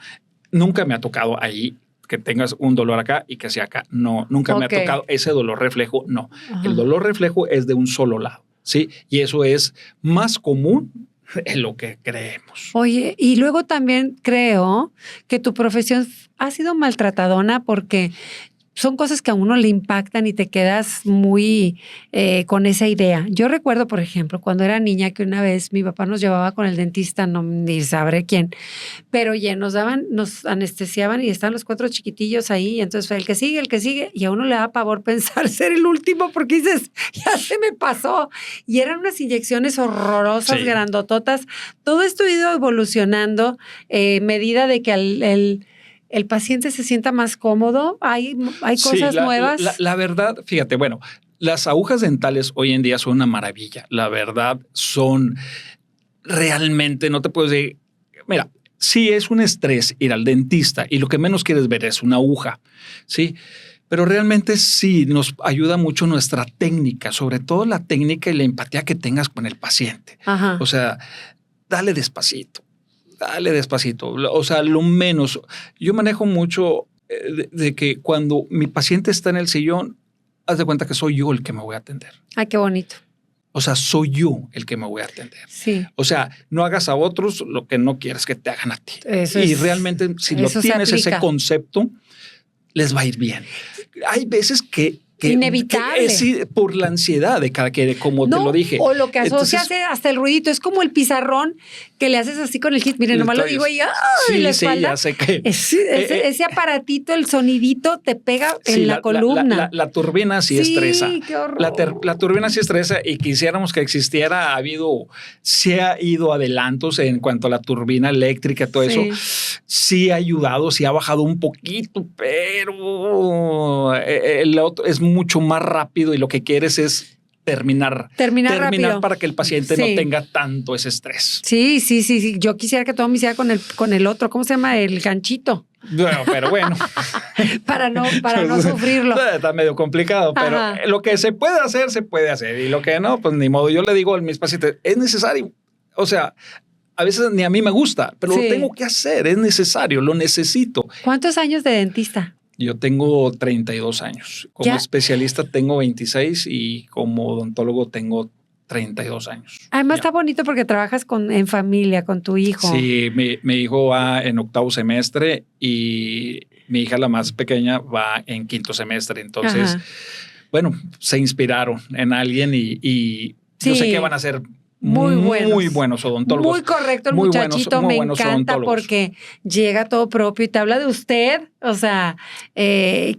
Nunca me ha tocado ahí que tengas un dolor acá y que sea acá. No, nunca me ha tocado ese dolor reflejo. No. Ajá. El dolor reflejo es de un solo lado. Sí, y eso es más común en lo que creemos. Oye, y luego también creo que tu profesión ha sido maltratadona porque son cosas que a uno le impactan y te quedas muy con esa idea. Yo recuerdo, por ejemplo, cuando era niña que una vez mi papá nos llevaba con el dentista, no ni sabré quién, pero ya nos anestesiaban y estaban los 4 chiquitillos ahí, y entonces fue el que sigue, y a uno le da pavor pensar ser el último porque dices, ya se me pasó. Y eran unas inyecciones horrorosas, sí, grandototas. Todo esto ha ido evolucionando medida de que el paciente se sienta más cómodo. Hay cosas nuevas. La verdad, fíjate, bueno, las agujas dentales hoy en día son una maravilla. La verdad, son realmente, no te puedo decir, mira, sí es un estrés ir al dentista y lo que menos quieres ver es una aguja, ¿sí? Pero realmente sí nos ayuda mucho nuestra técnica, sobre todo la técnica y la empatía que tengas con el paciente. Ajá. O sea, dale despacito. O sea, lo menos. Yo manejo mucho de que cuando mi paciente está en el sillón, haz de cuenta que soy yo el que me voy a atender. Ay, qué bonito. O sea, soy yo el que me voy a atender. Sí. O sea, no hagas a otros lo que no quieres que te hagan a ti. Y realmente, si lo tienes ese concepto, les va a ir bien. Hay veces que inevitable. Que por la ansiedad de cada quien, como te lo dije. O lo que asocia hasta el ruidito. Es como el pizarrón que le haces así con el hit. Miren, nomás lo digo y la espalda. Sí, ya sé que. Ese aparatito, el sonidito te pega en la columna. La turbina sí estresa. Sí, qué horror. La turbina sí estresa y quisiéramos que existiera. Se ha ido adelantos en cuanto a la turbina eléctrica, todo eso. Sí ha ayudado, sí ha bajado un poquito, pero el otro es mucho más rápido y lo que quieres es terminar rápido para que el paciente no tenga tanto ese estrés. Sí. Yo quisiera que todo me hiciera con el otro. ¿Cómo se llama? El ganchito. Bueno, pero bueno. para no sufrirlo. Está medio complicado, pero lo que se puede hacer, se puede hacer. Y lo que no, pues ni modo. Yo le digo a mis pacientes, es necesario. O sea, a veces ni a mí me gusta, pero lo tengo que hacer. Es necesario, lo necesito. ¿Cuántos años de dentista? Yo tengo 32 años. Como especialista tengo 26 y como odontólogo tengo 32 años. Además está bonito porque trabajas en familia, con tu hijo. Sí, mi hijo va en 8º semestre y mi hija, la más pequeña, va en 5º semestre. Entonces, bueno, se inspiraron en alguien y yo sé que van a ser muy buenos odontólogos. Muy correcto el muchachito, me encanta porque llega todo propio y te habla de usted, o sea,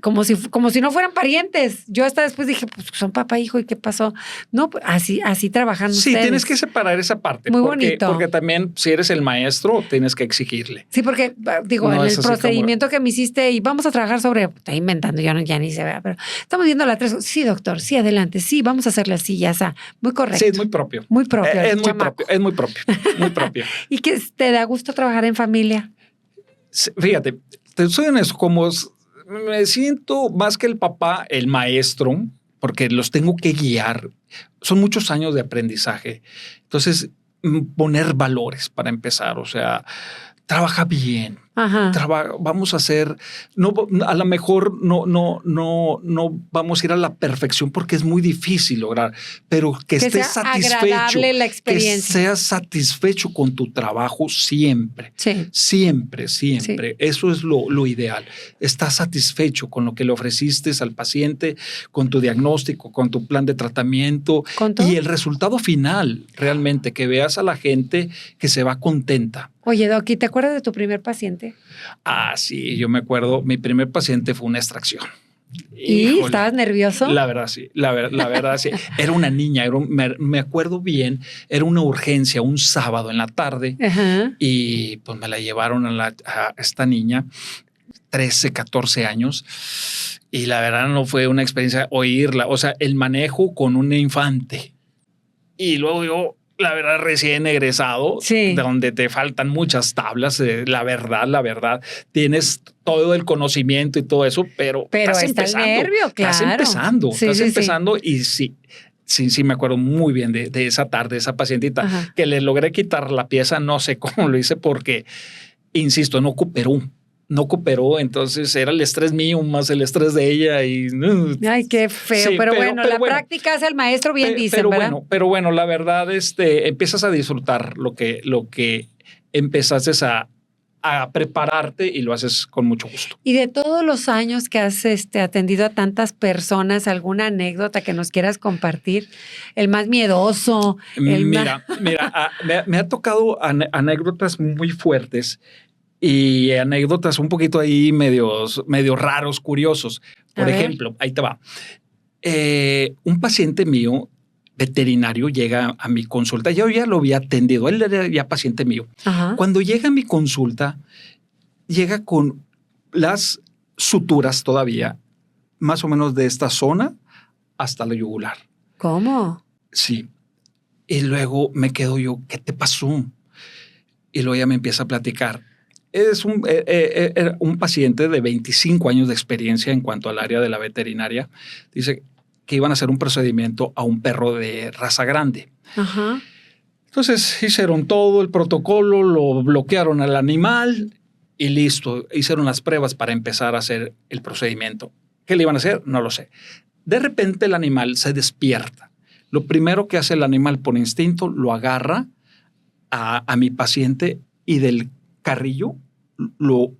como si no fueran parientes. Yo hasta después dije, pues son papá e hijo, ¿y qué pasó? No, pues, así trabajan ustedes. Sí, tienes que separar esa parte. Muy bonito. Porque también si eres el maestro, tienes que exigirle. Sí, porque digo, no, en el procedimiento que me hiciste y vamos a trabajar sobre, estoy inventando, ya ni se vea, pero estamos viendo la 3. Sí, doctor, sí, adelante, sí, vamos a hacerle así, ya está. Muy correcto. Sí, es muy propio. Muy propio. Es muy propio. ¿Y que te da gusto trabajar en familia? Fíjate, te soy honesto, como me siento más que el papá, el maestro, porque los tengo que guiar. Son muchos años de aprendizaje. Entonces, poner valores para empezar, o sea, trabaja bien. Vamos a hacer, a lo mejor no vamos a ir a la perfección porque es muy difícil lograr, pero que estés satisfecho, la experiencia. Que seas satisfecho con tu trabajo siempre. Sí. Siempre. Sí. Eso es lo ideal. Estás satisfecho con lo que le ofreciste al paciente, con tu diagnóstico, con tu plan de tratamiento y el resultado final, realmente, que veas a la gente que se va contenta. Oye, Doc, ¿te acuerdas de tu primer paciente? Ah, sí, yo me acuerdo. Mi primer paciente fue una extracción. ¿Y híjole, estabas nervioso? La verdad, sí. La verdad, sí. Era una niña. Me acuerdo bien. Era una urgencia, un sábado en la tarde. Y pues me la llevaron a esta niña. 13, 14 años. Y la verdad no fue una experiencia oírla. O sea, el manejo con un infante. Y luego yo, la verdad, recién egresado, Sí. donde te faltan muchas tablas. La verdad, tienes todo el conocimiento y todo eso, pero estás está empezando. el nervio, claro. Estás empezando y sí, me acuerdo muy bien de esa tarde, esa pacientita, Ajá. que le logré quitar la pieza, no sé cómo lo hice porque, insisto, no cooperó, entonces era el estrés mío más el estrés de ella y... Ay, qué feo, Sí, pero bueno, la práctica hace el maestro, bien dicen, ¿verdad? Pero bueno, la verdad, empiezas a disfrutar lo que empezaste a prepararte y lo haces con mucho gusto. Y de todos los años que has atendido a tantas personas, ¿alguna anécdota que nos quieras compartir? El más miedoso. Mira, me ha tocado anécdotas muy fuertes y anécdotas un poquito ahí medio raros, curiosos. Por ejemplo, ahí te va. Un paciente mío, veterinario, llega a mi consulta. Yo ya lo había atendido. Él era ya paciente mío. Ajá. Cuando llega a mi consulta, llega con las suturas todavía, más o menos de esta zona hasta la yugular. ¿Cómo? Sí. Y luego me quedo yo, ¿qué te pasó? Y luego ella me empieza a platicar. Es un paciente de 25 años de experiencia en cuanto al área de la veterinaria. Dice que iban a hacer un procedimiento a un perro de raza grande. Ajá. Entonces hicieron todo el protocolo, lo bloquearon al animal y listo. Hicieron las pruebas para empezar a hacer el procedimiento. ¿Qué le iban a hacer? No lo sé. De repente el animal se despierta. Lo primero que hace el animal por instinto, lo agarra a mi paciente y del carrillo lo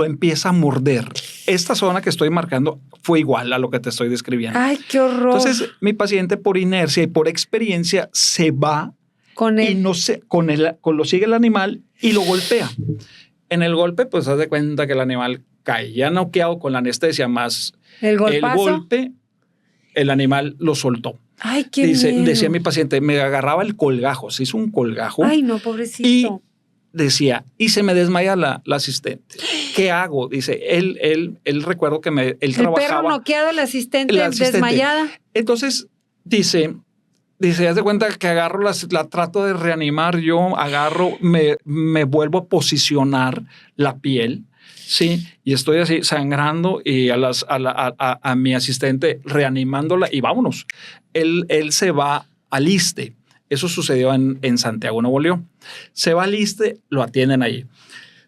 empieza a morder. Esta zona que estoy marcando fue igual a lo que te estoy describiendo. Ay, qué horror. Entonces, mi paciente por inercia y por experiencia se va con y no sé, lo sigue el animal y lo golpea. En el golpe, pues haz de cuenta que el animal cae ya noqueado con la anestesia más el golpe, el animal lo soltó. Ay, qué miedo. Decía mi paciente, me agarraba el colgajo, se hizo un colgajo. Ay, no, pobrecito. Y decía, y se me desmaya la asistente. ¿Qué hago? Dice, él recuerdo que él trabajaba. El perro noqueado, la asistente desmayada. Entonces, dice, haz de cuenta que agarro, la trato de reanimar, yo agarro, me vuelvo a posicionar la piel, ¿sí? Y estoy así sangrando y a mi asistente reanimándola y vámonos. Él se va al ISSSTE. Eso sucedió en Santiago, Nuevo León. Se va al ISSSTE, lo atienden ahí.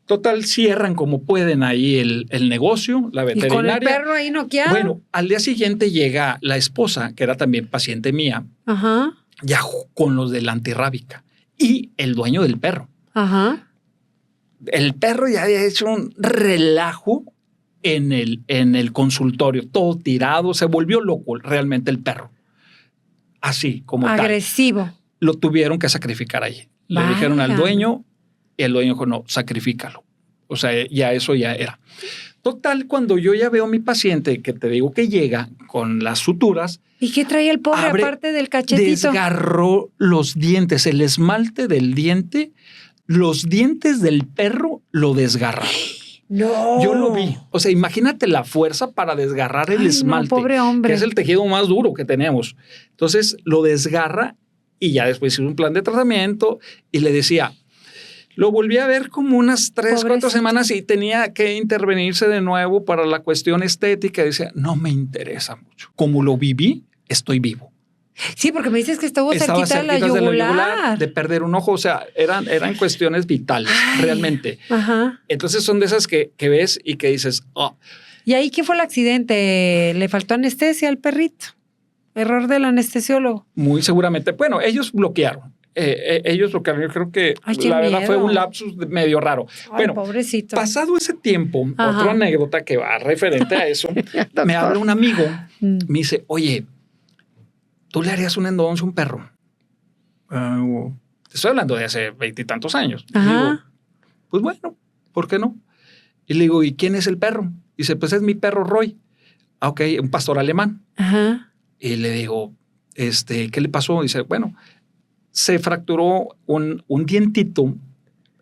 Total, cierran como pueden ahí el negocio, la veterinaria. ¿Y con el perro ahí noqueado? Bueno, al día siguiente llega la esposa, que era también paciente mía, ajá, ya con los de la antirrábica y el dueño del perro. Ajá. El perro ya había hecho un relajo en el consultorio, todo tirado, se volvió loco realmente el perro. Así como agresivo. Tal. Lo tuvieron que sacrificar ahí. Le dijeron al dueño y el dueño dijo, no, sacrifícalo. O sea, ya eso ya era. Total, cuando yo ya veo a mi paciente, que te digo que llega con las suturas. ¿Y qué traía el pobre aparte del cachetito? Desgarró los dientes, el esmalte del diente, los dientes del perro lo desgarraron. No. Yo lo vi. O sea, imagínate la fuerza para desgarrar el esmalte. No, pobre hombre. Que es el tejido más duro que tenemos. Entonces lo desgarra y ya después hizo un plan de tratamiento y le decía, lo volví a ver como unas 3, 4 semanas y tenía que intervenirse de nuevo para la cuestión estética. Y decía, no me interesa mucho. Como lo viví, estoy vivo. Sí, porque me dices que estaba cerquita de la yugular. De perder un ojo. O sea, eran cuestiones vitales, realmente. Ajá. Entonces son de esas que ves y que dices, oh. ¿Y ahí qué fue el accidente? ¿Le faltó anestesia al perrito? ¿Error del anestesiólogo? Muy seguramente. Bueno, ellos bloquearon. Yo creo que la verdad fue un lapsus medio raro. Ay, bueno, pobrecito. Pasado ese tiempo, otra anécdota que va referente a eso, me habla un amigo, me dice, oye, ¿tú le harías un endodoncia a un perro? Te estoy hablando de hace 20 y tantos años. Y digo, pues bueno, ¿por qué no? Y le digo, ¿y quién es el perro? Y dice, pues es mi perro Roy. Ah, ok, un pastor alemán. Ajá. Y le digo, ¿qué le pasó? Dice, bueno, se fracturó un dientito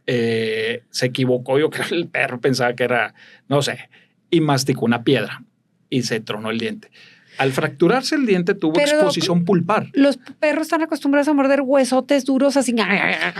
se equivocó, yo creo que el perro pensaba que era, no sé, y masticó una piedra y se tronó el diente. Al fracturarse el diente tuvo exposición pulpar. Los perros están acostumbrados a morder huesotes duros así.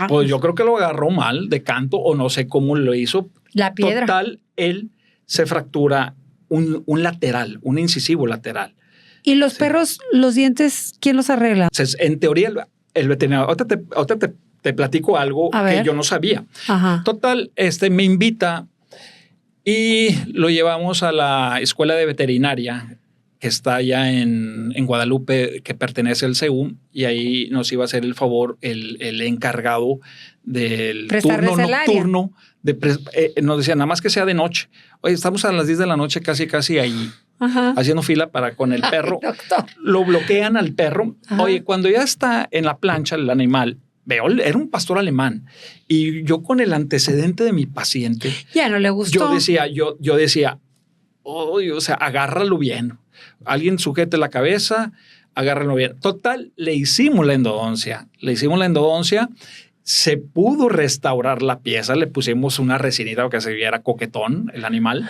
Pues yo creo que lo agarró mal de canto o no sé cómo lo hizo. La piedra. Total, él se fractura un lateral, un incisivo lateral. ¿Y los perros, los dientes, quién los arregla? Entonces, en teoría, el veterinario, ahorita te platico algo que yo no sabía. Ajá. Total, me invita y lo llevamos a la escuela de veterinaria que está allá en Guadalupe, que pertenece al CEU, y ahí nos iba a hacer el favor el encargado del turno nocturno. Nos decía, nada más que sea de noche. Oye, estamos a las 10 de la noche casi ahí, haciendo fila con el perro. Ay, doctor. Lo bloquean al perro. Ajá. Oye, cuando ya está en la plancha el animal, veo, era un pastor alemán. Y yo con el antecedente de mi paciente. Ya no le gustó. Yo decía, o sea, agárralo bien. Alguien sujete la cabeza, agárralo bien. Total, le hicimos la endodoncia. Se pudo restaurar la pieza. Le pusimos una resinita para que se viera coquetón el animal.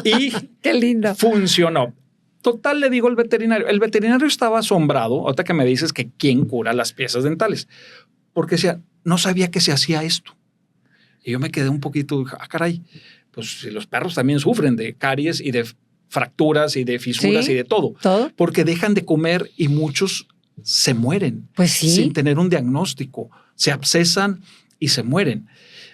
Y qué lindo. Funcionó. Total, le digo al veterinario. El veterinario estaba asombrado. Ahorita que me dices que quién cura las piezas dentales. Porque no sabía que se hacía esto. Y yo me quedé un poquito, caray. Pues si los perros también sufren de caries y de fracturas y de fisuras y de todo. Porque dejan de comer y muchos se mueren. Pues sí. Sin tener un diagnóstico. Se abscesan y se mueren.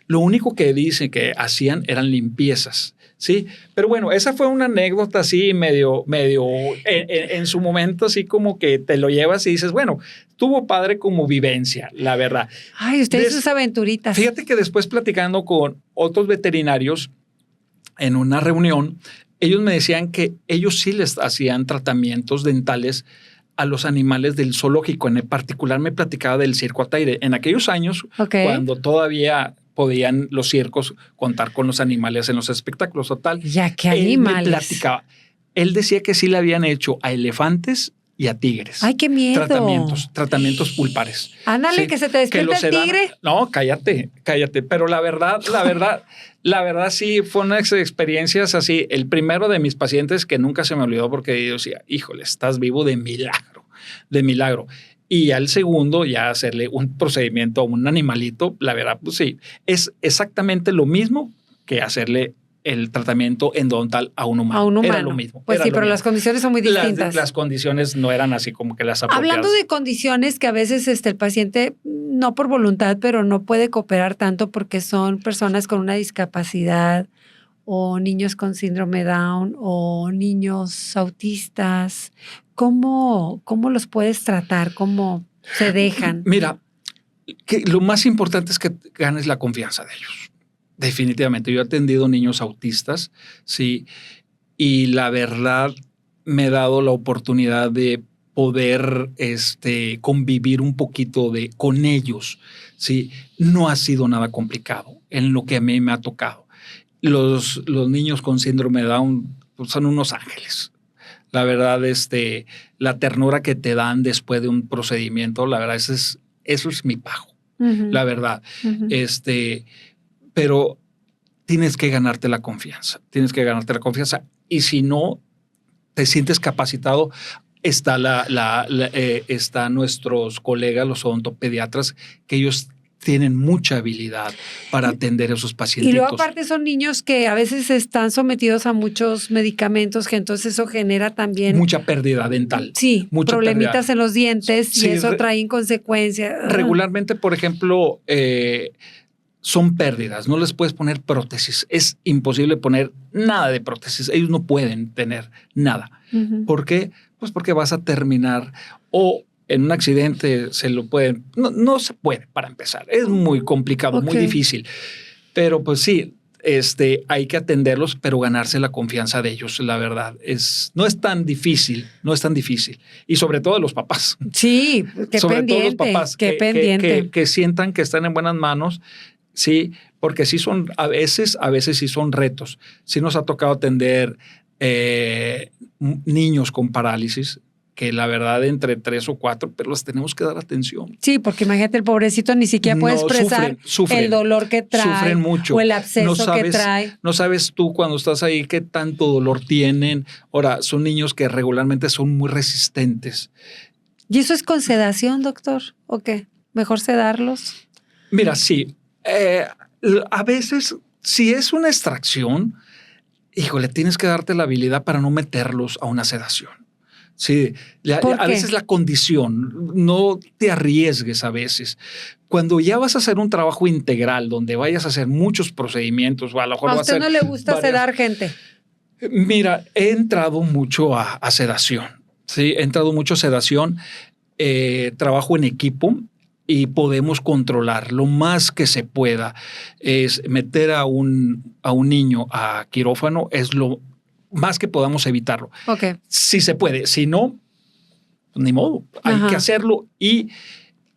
Lo único que dice que hacían eran limpiezas. Sí, pero bueno, esa fue una anécdota así medio en su momento, así como que te lo llevas y dices, bueno, estuvo padre como vivencia, la verdad. Ay, ustedes sus aventuritas. Fíjate que después platicando con otros veterinarios en una reunión, ellos me decían que ellos sí les hacían tratamientos dentales a los animales del zoológico. En particular me platicaba del circo Ataire. En aquellos años, cuando todavía podían los circos contar con los animales en los espectáculos. Total. Ya, ¿qué animales? Él me platicaba. Él decía que sí le habían hecho a elefantes y a tigres. ¡Ay, qué miedo! Tratamientos pulpares. Ándale, sí, que se te despierta el tigre. No, cállate. Pero la verdad sí fue unas experiencias así. El primero de mis pacientes que nunca se me olvidó porque yo decía, híjole, estás vivo de milagro. Y al segundo, ya hacerle un procedimiento a un animalito, la verdad, pues sí, es exactamente lo mismo que hacerle el tratamiento endodontal a un humano. Era lo mismo. Pues sí, pero las condiciones son muy distintas. Las condiciones no eran así como que las apropiadas. Hablando de condiciones que a veces el paciente, no por voluntad, pero no puede cooperar tanto porque son personas con una discapacidad o niños con síndrome Down o niños autistas. ¿Cómo los puedes tratar? ¿Cómo se dejan? Mira, que lo más importante es que ganes la confianza de ellos. Definitivamente. Yo he atendido niños autistas, sí, y la verdad me he dado la oportunidad de poder convivir un poquito con ellos, sí. No ha sido nada complicado en lo que a mí me ha tocado. Los niños con síndrome de Down son unos ángeles. La verdad, la ternura que te dan después de un procedimiento, la verdad, eso es mi pago. La verdad. Pero tienes que ganarte la confianza. Y si no te sientes capacitado, están nuestros colegas, los odontopediatras, que ellos tienen mucha habilidad para atender a esos pacientes. Y luego aparte son niños que a veces están sometidos a muchos medicamentos, que entonces eso genera también mucha pérdida dental. Sí, problemitas en los dientes, sí, y eso trae consecuencias. Regularmente, por ejemplo, son pérdidas. No les puedes poner prótesis. Es imposible poner nada de prótesis. Ellos no pueden tener nada. ¿Por qué? Pues porque vas a terminar o en un accidente se lo pueden. No se puede, para empezar. Es muy complicado, muy difícil. Pero pues sí, hay que atenderlos, pero ganarse la confianza de ellos, la verdad. No es tan difícil. Y sobre todo de los papás. Sí, sobre todo los papás que sientan que están en buenas manos. Sí, porque sí son, a veces sí son retos. Sí nos ha tocado atender niños con parálisis que la verdad entre 3 o 4, pero les tenemos que dar atención. Sí, porque imagínate, el pobrecito ni siquiera puede expresar sufren, el dolor que trae. Sufren mucho. O el absceso que trae. No sabes tú cuando estás ahí qué tanto dolor tienen. Ahora, son niños que regularmente son muy resistentes. ¿Y eso es con sedación, doctor? ¿O qué? ¿Mejor sedarlos? Mira, sí. A veces, si es una extracción, híjole, tienes que darte la habilidad para no meterlos a una sedación. Sí, a veces la condición, no te arriesgues a veces. Cuando ya vas a hacer un trabajo integral, donde vayas a hacer muchos procedimientos, o a lo mejor ¿A usted no le gusta sedar gente? Mira, he entrado mucho a sedación. Sí, he entrado mucho a sedación. Trabajo en equipo y podemos controlar lo más que se pueda. Es meter a un niño a quirófano, es lo más que podamos evitarlo. Okay. Si se puede, si no, ni modo. Hay que hacerlo y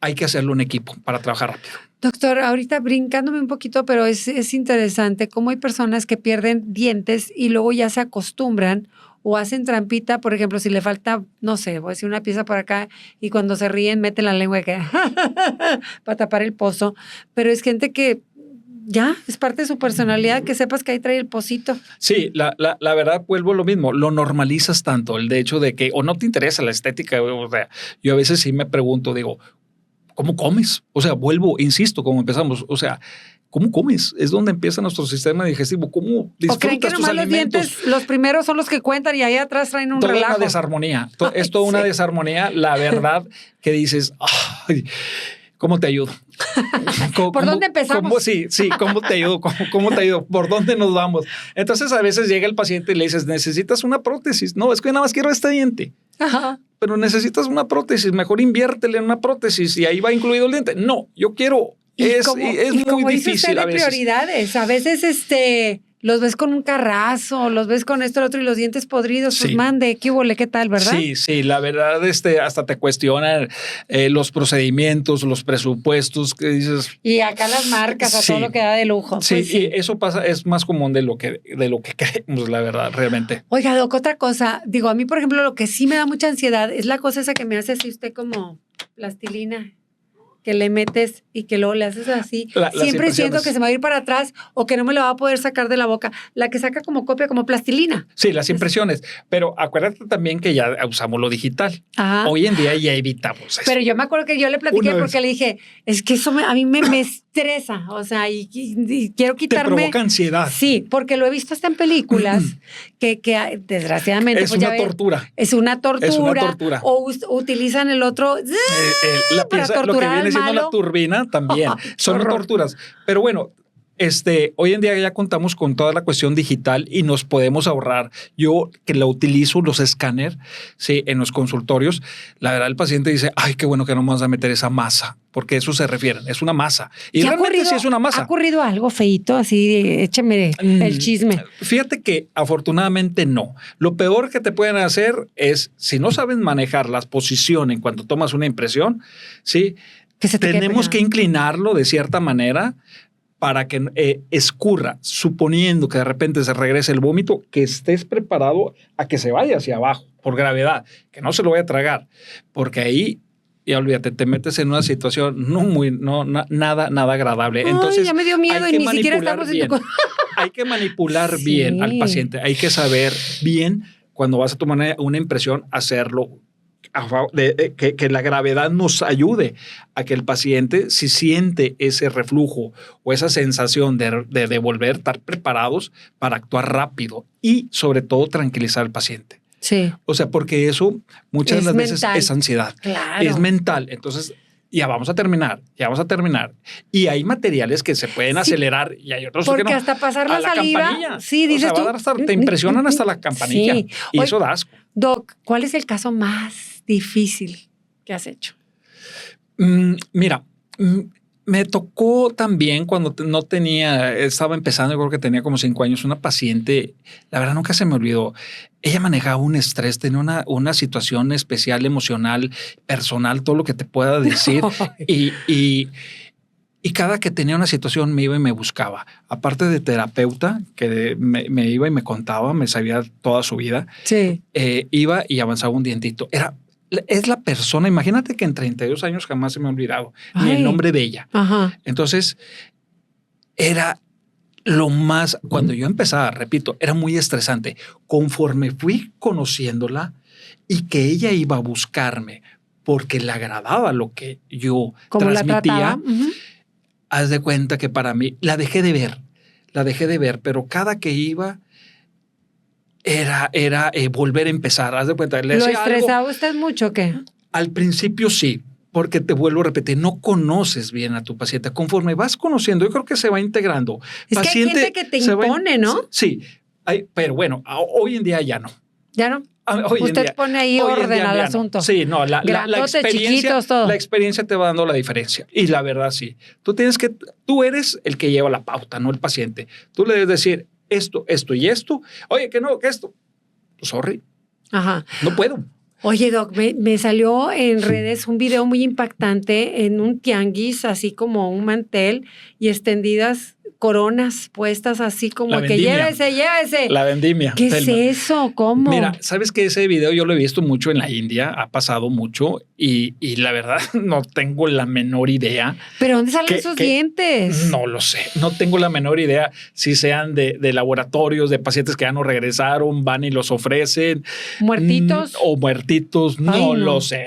hay que hacerlo en equipo para trabajar rápido. Doctor, ahorita brincándome un poquito, pero es interesante cómo hay personas que pierden dientes y luego ya se acostumbran o hacen trampita, por ejemplo, si le falta, no sé, voy a decir una pieza por acá y cuando se ríen meten la lengua que para tapar el pozo. Pero es gente que ya es parte de su personalidad, que sepas que ahí trae el pocito. Sí, la verdad, vuelvo a lo mismo, lo normalizas tanto, el de hecho de que o no te interesa la estética. O sea, yo a veces sí me pregunto, digo, ¿cómo comes? O sea, vuelvo, insisto, como empezamos, o sea, ¿cómo comes? Es donde empieza nuestro sistema digestivo. ¿Cómo disfrutas tus alimentos? ¿O creen que nomás los dientes, los primeros son los que cuentan y ahí atrás traen un relajo? Toda una desarmonía. Es toda una desarmonía, la verdad, que dices, ay, ¿cómo te ayudo? ¿Por dónde empezamos? Sí, ¿cómo te ayudo? ¿Cómo te ayudo? ¿Por dónde nos vamos? Entonces, a veces llega el paciente y le dices, ¿necesitas una prótesis? No, es que nada más quiero este diente. Ajá. Pero necesitas una prótesis, mejor inviértele en una prótesis y ahí va incluido el diente. No, yo quiero... Es muy difícil a veces. Prioridades. A veces los ves con un carrazo, los ves con esto, lo otro y los dientes podridos. Sí. Pues mande, ¿qué hubo? ¿Qué tal, verdad? Sí, la verdad, hasta te cuestionan los procedimientos, los presupuestos que dices. Y acá las marcas, a todo lo que da de lujo. Sí, pues y eso pasa, es más común de lo que creemos, la verdad, realmente. Oiga, Doc, otra cosa. Digo, a mí, por ejemplo, lo que sí me da mucha ansiedad es la cosa esa que me hace así usted como plastilina, que le metes y que luego le haces así. Siempre siento que se me va a ir para atrás o que no me lo va a poder sacar de la boca. La que saca como copia, como plastilina. Sí, las impresiones. Pero acuérdate también que ya usamos lo digital. Ajá. Hoy en día ya evitamos eso. Pero yo me acuerdo que yo le platiqué porque le dije, es que eso a mí me estresa. O sea, y quiero quitarme. Te provoca ansiedad. Sí, porque lo he visto hasta en películas que desgraciadamente. Es una tortura. Es una tortura. Es una tortura. O utilizan el otro la para pieza, torturar lo que viene siendo la turbina también. Son torturas. Pero bueno, hoy en día ya contamos con toda la cuestión digital y nos podemos ahorrar. Yo que la utilizo, los escáner, sí, en los consultorios, la verdad el paciente dice, ay, qué bueno que no me vas a meter esa masa, porque eso se refieren, es una masa. Y realmente sí es una masa. ¿Ha ocurrido algo feíto? Así, échame el chisme. Fíjate que afortunadamente no. Lo peor que te pueden hacer es, si no saben manejar la posición en cuanto tomas una impresión, sí, tenemos que inclinarlo de cierta manera para que escurra, suponiendo que de repente se regrese el vómito, que estés preparado a que se vaya hacia abajo por gravedad, que no se lo vaya a tragar, porque ahí, ya olvídate, te metes en una situación nada agradable. Entonces, ay, ya me dio miedo y ni siquiera estamos en tu... Hay que manipular bien al paciente, hay que saber bien cuando vas a tomar una impresión, hacerlo. Que la gravedad nos ayude a que el paciente, si siente ese reflujo o esa sensación de volver, estar preparados para actuar rápido y sobre todo tranquilizar al paciente. Sí. O sea, porque eso muchas de las veces es ansiedad. Claro. Es mental. Entonces, ya vamos a terminar. Y hay materiales que se pueden acelerar y hay otros que no. Porque hasta pasar la saliva. Campanilla. Sí, dices o sea, te impresionan hasta la campanilla. Sí. Y eso da asco. Doc, ¿cuál es el caso más difícil que has hecho? Mira, me tocó también cuando estaba empezando, yo creo que tenía como 5 años, una paciente, la verdad nunca se me olvidó. Ella manejaba un estrés, tenía una situación especial, emocional, personal, todo lo que te pueda decir. Y cada que tenía una situación me iba y me buscaba. Aparte de terapeuta, que me iba y me contaba, me sabía toda su vida. Sí. Iba y avanzaba un dientito. es la persona. Imagínate que en 32 años jamás se me ha olvidado ni el nombre de ella. Ajá. Entonces, era lo más, cuando yo empezaba, repito, era muy estresante. Conforme fui conociéndola y que ella iba a buscarme porque le agradaba lo que yo Como la transmitía, trataba. haz de cuenta que para mí, la dejé de ver, pero cada que iba era volver a empezar. Haz de cuenta. Le ¿Lo decía estresaba algo. usted mucho o qué? Al principio sí, porque te vuelvo a repetir, no conoces bien a tu paciente. Conforme vas conociendo, yo creo que se va integrando. Es que hay gente que te impone, ¿no? Sí, pero bueno, hoy en día ya no. ¿Ya no? Hoy en Usted día, pone ahí hoy en orden día al ya no. asunto. Sí, no, la Grandotes, experiencia, chiquitos, todo. la experiencia te va dando la diferencia. Y la verdad, sí. Tú eres el que lleva la pauta, no el paciente. Tú le debes decir esto, esto y esto. Oye, que no, que esto. Sorry, Ajá. no puedo. Oye, Doc, me salió en redes un video muy impactante en un tianguis, así como un mantel y extendidas coronas puestas así como La que vendimia. llévese. La vendimia. ¿Qué es eso? ¿Cómo? Mira, sabes que ese video yo lo he visto mucho en la India, ha pasado mucho y la verdad no tengo la menor idea. ¿Pero dónde salen esos dientes? No lo sé, no tengo la menor idea si sean de laboratorios, de pacientes que ya no regresaron, van y los ofrecen. ¿Muertitos? O muertitos, Ay,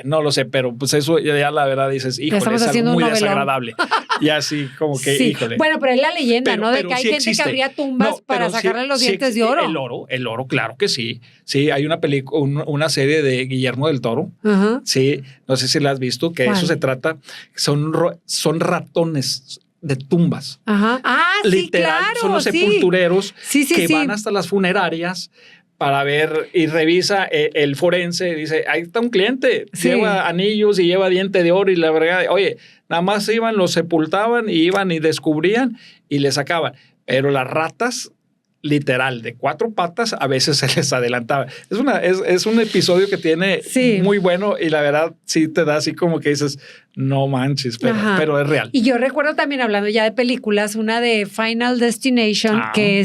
no lo sé, pero pues eso ya la verdad dices, híjole, estamos es haciendo algo muy un novelón. desagradable. Y así como que, Sí. híjole. Bueno, pero es la leyenda, ¿no? De que hay sí gente existe. que abría tumbas No, para pero sacarle los sí dientes de existe. oro. El oro, claro que sí. Sí, hay una película, una serie de Guillermo del Toro. Ajá. Sí, no sé si la has visto, que ¿Cuál? eso se trata, son ratones de tumbas. Ajá. Ah, Literal, sí, claro. son los sí. sepultureros Sí, que van hasta las funerarias para ver y revisa el forense, dice, ahí está un cliente, Sí. lleva anillos y lleva diente de oro y la verdad, oye, nada más iban, los sepultaban y iban y descubrían y le sacaban. Pero las ratas, literal, de 4 patas, a veces se les adelantaba. Es un episodio que tiene Sí. muy bueno y la verdad sí te da así como que dices, no manches, pero es real. Y yo recuerdo también, hablando ya de películas, una de Final Destination, que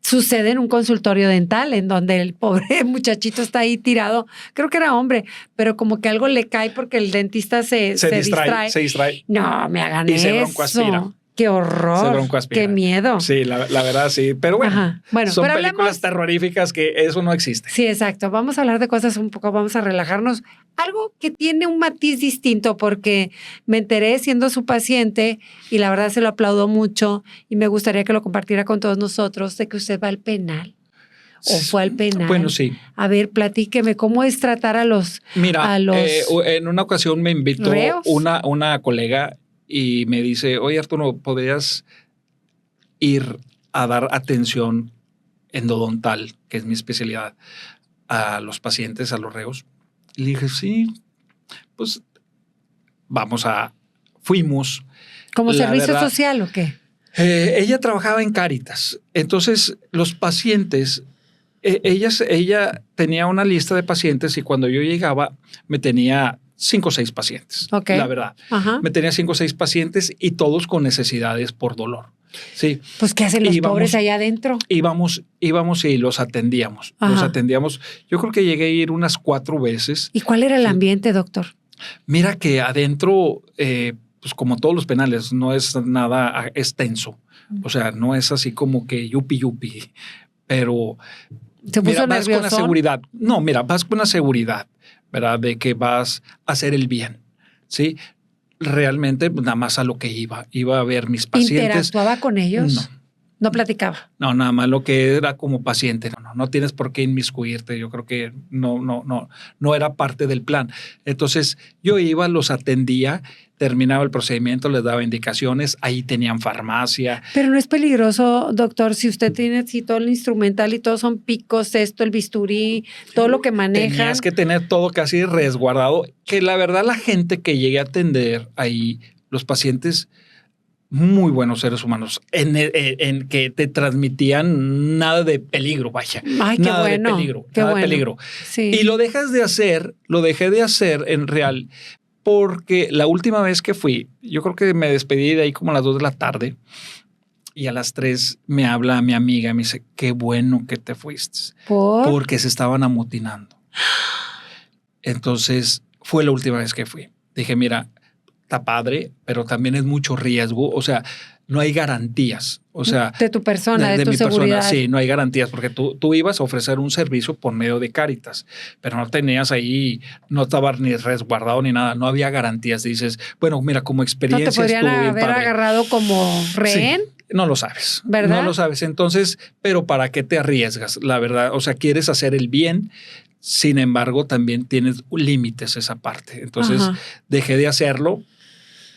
sucede en un consultorio dental, en donde el pobre muchachito está ahí tirado, creo que era hombre, pero como que algo le cae porque el dentista se distrae. Se distrae. No, me hagan Y eso. se broncoaspira. Qué horror. Se broncoaspira. Qué miedo. Sí, la verdad sí. Pero bueno, Ajá. Bueno, son pero películas terroríficas que eso no existe. Sí, exacto. Vamos a hablar de cosas un poco, vamos a relajarnos. Algo que tiene un matiz distinto porque me enteré siendo su paciente y la verdad se lo aplaudo mucho y me gustaría que lo compartiera con todos nosotros de que usted va al penal o fue al penal. Bueno, sí. A ver, platíqueme, ¿cómo es tratar a los... Mira, a los en una ocasión me invitó reos? una colega y me dice, oye Arturo, ¿podrías ir a dar atención endodontal, que es mi especialidad, a los pacientes, a los reos? Y le dije, sí, pues fuimos. ¿Como La servicio verdad, social o qué? Ella trabajaba en Cáritas, entonces los pacientes, ella tenía una lista de pacientes y cuando yo llegaba me tenía 5 o 6 pacientes, Ok. la verdad. Ajá. Me tenía 5 o 6 pacientes y todos con necesidades por dolor. Sí. Pues, ¿qué hacen los Íbamos- pobres allá adentro? Íbamos y los atendíamos. Ajá. Los atendíamos. Yo creo que llegué a ir unas 4 veces. ¿Y cuál era el ambiente, doctor? Mira que adentro, pues como todos los penales, no es nada extenso. O sea, no es así como que yupi, pero ¿Se puso mira, vas con la nervioso? seguridad. No, mira, vas con la seguridad, ¿verdad? De que vas a hacer el bien, ¿sí? Realmente, nada más a lo que iba a ver mis pacientes. ¿Interactuaba con ellos? No. No platicaba. No, nada más lo que era como paciente. No tienes por qué inmiscuirte. Yo creo que no era parte del plan. Entonces yo iba, los atendía, terminaba el procedimiento, les daba indicaciones. Ahí tenían farmacia. Pero no es peligroso, doctor, si usted tiene todo el instrumental y todos son picos, el bisturí, todo lo que manejan. Tenías que tener todo casi resguardado. Que la verdad, la gente que llegué a atender ahí, los pacientes, muy buenos seres humanos, en que te transmitían nada de peligro, vaya. Ay, qué nada bueno. de peligro, Qué nada bueno. de peligro. Sí. Y lo dejé de hacer en real, porque la última vez que fui, yo creo que me despedí de ahí como a las 2 de la tarde y a las 3 me habla mi amiga y me dice, qué bueno que te fuiste, ¿Por? porque se estaban amotinando. Entonces fue la última vez que fui. Dije, mira, está padre, pero también es mucho riesgo. O sea, no hay garantías. O sea, de tu persona, de tu mi seguridad. persona, sí, no hay garantías porque tú ibas a ofrecer un servicio por medio de Cáritas, pero no tenías ahí, no estabas ni resguardado ni nada, no había garantías. Dices, bueno, mira, como experiencia ¿No te podrían estuvo bien haber padre. agarrado como rehén? Sí, no lo sabes. ¿Verdad? No lo sabes. Entonces, pero ¿para qué te arriesgas? La verdad, o sea, quieres hacer el bien. Sin embargo, también tienes límites esa parte. Entonces, Ajá. dejé de hacerlo,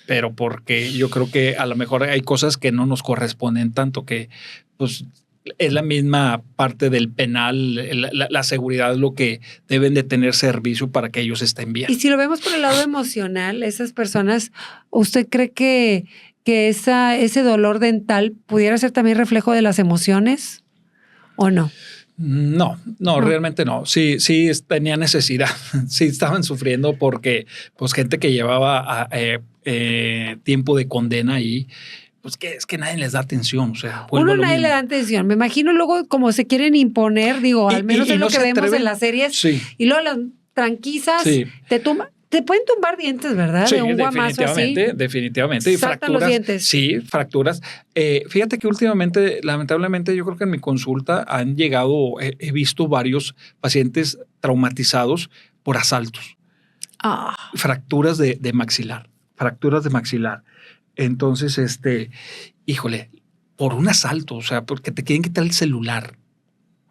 pero porque yo creo que a lo mejor hay cosas que no nos corresponden tanto, que pues es la misma parte del penal, la seguridad es lo que deben de tener servicio para que ellos estén bien. Y si lo vemos por el lado emocional, esas personas, ¿usted cree que ese dolor dental pudiera ser también reflejo de las emociones o no? No, realmente no. Sí, tenía necesidad. Sí, estaban sufriendo porque, pues, gente que llevaba tiempo de condena ahí, pues que es que nadie les da atención. O sea, Uno nadie le da atención. Me imagino luego como se quieren imponer, digo, al menos es no lo que se vemos atreven. en las series. Sí. Y luego las tranquisas, Sí. te pueden tumbar dientes, ¿verdad? Sí, De un guamazo así. definitivamente. Y Saltan fracturas. los dientes. Sí, fracturas. Fíjate que últimamente, lamentablemente, yo creo que en mi consulta han llegado, he visto varios pacientes traumatizados por asaltos. Ah, Fracturas de maxilar. Fracturas de maxilar. Entonces, híjole, por un asalto, o sea, porque te quieren quitar el celular.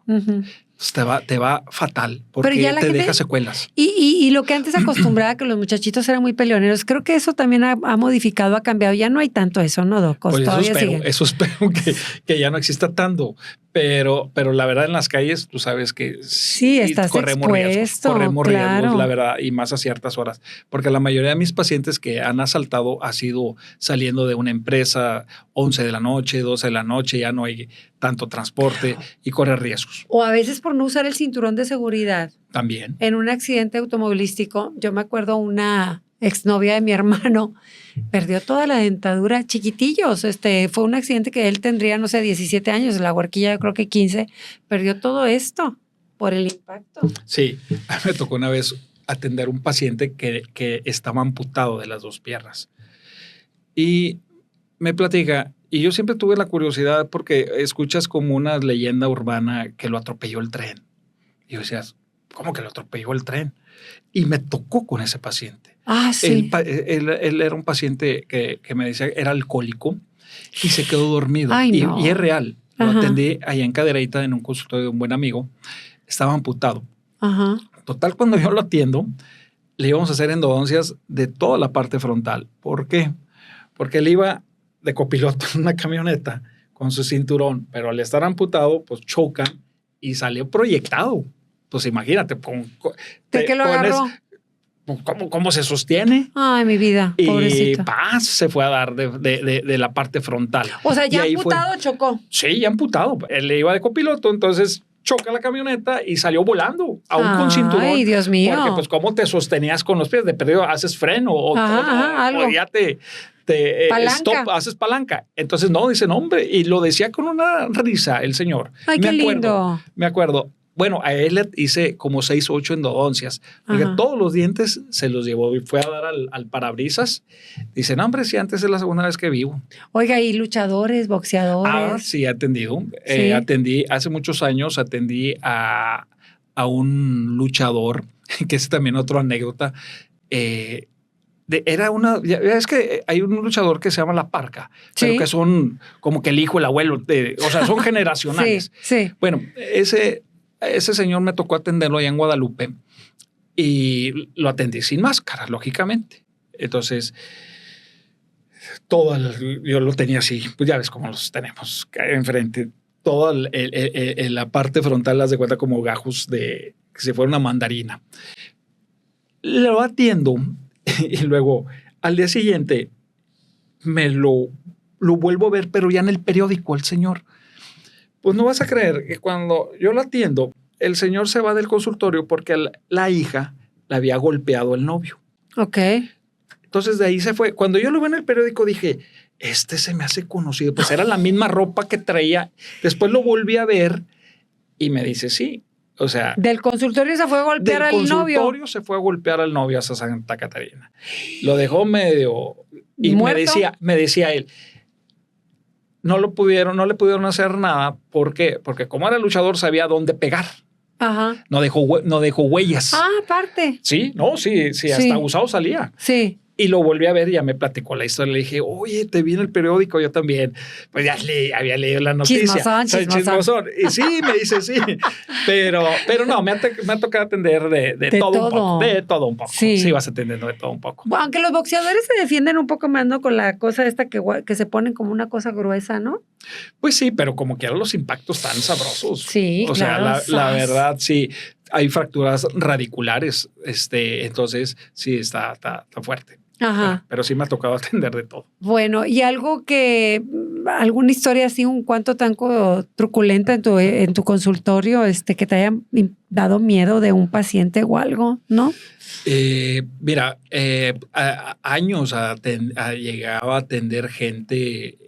ujú. Te va fatal porque Pero ya la te gente- deja secuelas. Y lo que antes acostumbraba que los muchachitos eran muy peleoneros, creo que eso también ha modificado, ha cambiado. Ya no hay tanto eso, ¿no, Doc? Pues Todavía sigue. eso espero que ya no exista tanto. Pero la verdad en las calles, tú sabes que Sí, estás corremos expuesto, riesgos, claro. la verdad, y más a ciertas horas. Porque la mayoría de mis pacientes que han asaltado ha sido saliendo de una empresa 11 de la noche, 12 de la noche, ya no hay tanto transporte y corre riesgos O a veces por no usar el cinturón de seguridad. también. En un accidente automovilístico, yo me acuerdo una exnovia de mi hermano perdió toda la dentadura, chiquitillos. Fue un accidente que él tendría, no sé, 17 años, la huerquilla yo creo que 15, perdió todo esto por el impacto. Sí, a mí me tocó una vez atender un paciente que estaba amputado de las dos piernas. Y me platica, y yo siempre tuve la curiosidad porque escuchas como una leyenda urbana que lo atropelló el tren. Y yo decía, ¿cómo que lo atropelló el tren? Y me tocó con ese paciente. Ah, sí. Él era un paciente que me decía era alcohólico y se quedó dormido. Ay, no. Y es real. Lo Ajá. atendí allá en Cadereyta en un consultorio de un buen amigo. Estaba amputado. Ajá. Total, cuando yo lo atiendo, le íbamos a hacer endodoncias de toda la parte frontal. ¿Por qué? Porque él iba de copiloto en una camioneta con su cinturón, pero al estar amputado, pues chocan y salió proyectado. Pues imagínate, ¿De qué lo agarró? ¿Cómo se sostiene? Ay, mi vida, Y pobrecito. paz, se fue a dar de la parte frontal. O sea, Y ya ahí fue- amputado chocó. Sí, ya amputado. Él le iba de copiloto, entonces choca la camioneta y salió volando, aún con cinturón. Ay, Dios mío. Porque, pues, ¿cómo te sostenías con los pies? De perdido, haces freno o Algo. ya te Palanca. stop, haces palanca. Entonces, no, dice, no, hombre. Y lo decía con una risa el señor. Ay, qué lindo. Me acuerdo. Bueno, a él le hice como 6 o 8 endodoncias, porque Ajá. todos los dientes se los llevó y fue a dar al parabrisas. Dice, no, hombre, sí, antes es la segunda vez que vivo. Oiga, y luchadores, boxeadores. Ah, sí, he atendido. Sí. Atendí, hace muchos años atendí a un luchador, que es también otra anécdota. Ya es que hay un luchador que se llama La Parca, Sí. pero que son como que el hijo, el abuelo, o sea, son generacionales. Sí, sí. Bueno, ese señor me tocó atenderlo allá en Guadalupe y lo atendí sin máscara, lógicamente. Entonces, yo lo tenía así, pues ya ves cómo los tenemos enfrente. Toda la parte frontal las de cuenta como gajos que si fuera una mandarina. Lo atiendo y luego al día siguiente me lo vuelvo a ver, pero ya en el periódico, el señor. Pues no vas a creer que cuando yo lo atiendo, el señor se va del consultorio porque la hija le había golpeado al novio. Ok. Entonces de ahí se fue. Cuando yo lo vi en el periódico dije, se me hace conocido. Pues era la misma ropa que traía. Después lo volví a ver y me dice, sí, O sea, Del consultorio se fue a golpear al novio. Del consultorio se fue a golpear al novio hasta Santa Catarina. Lo dejó medio... Y ¿Muerto? me decía él, no le pudieron hacer nada. ¿Por qué? Porque como era luchador sabía dónde pegar. Ajá. No dejó huellas. Ah, aparte. Sí, no, sí, hasta usado salía. Sí. Y lo volví a ver y ya me platicó la historia. Le dije, oye, te vi en el periódico, yo también. Pues ya había leído la noticia. Chismosón. Y sí, me dice sí. Pero no, me ha tocado atender de todo un poco. De todo un poco. Sí, vas atendiendo de todo un poco. Bueno, aunque los boxeadores se defienden un poco más, ¿no? Con la cosa esta que se ponen como una cosa gruesa, ¿no? Pues sí, pero como que ahora los impactos tan sabrosos. Sí, o claro. sea, la verdad, sí. Hay fracturas radiculares. Entonces, sí, está fuerte. Ajá. Pero sí me ha tocado atender de todo. Bueno, y alguna historia así un cuanto tan truculenta en tu consultorio, que te haya dado miedo de un paciente o algo, ¿no? Mira, años llegaba a atender gente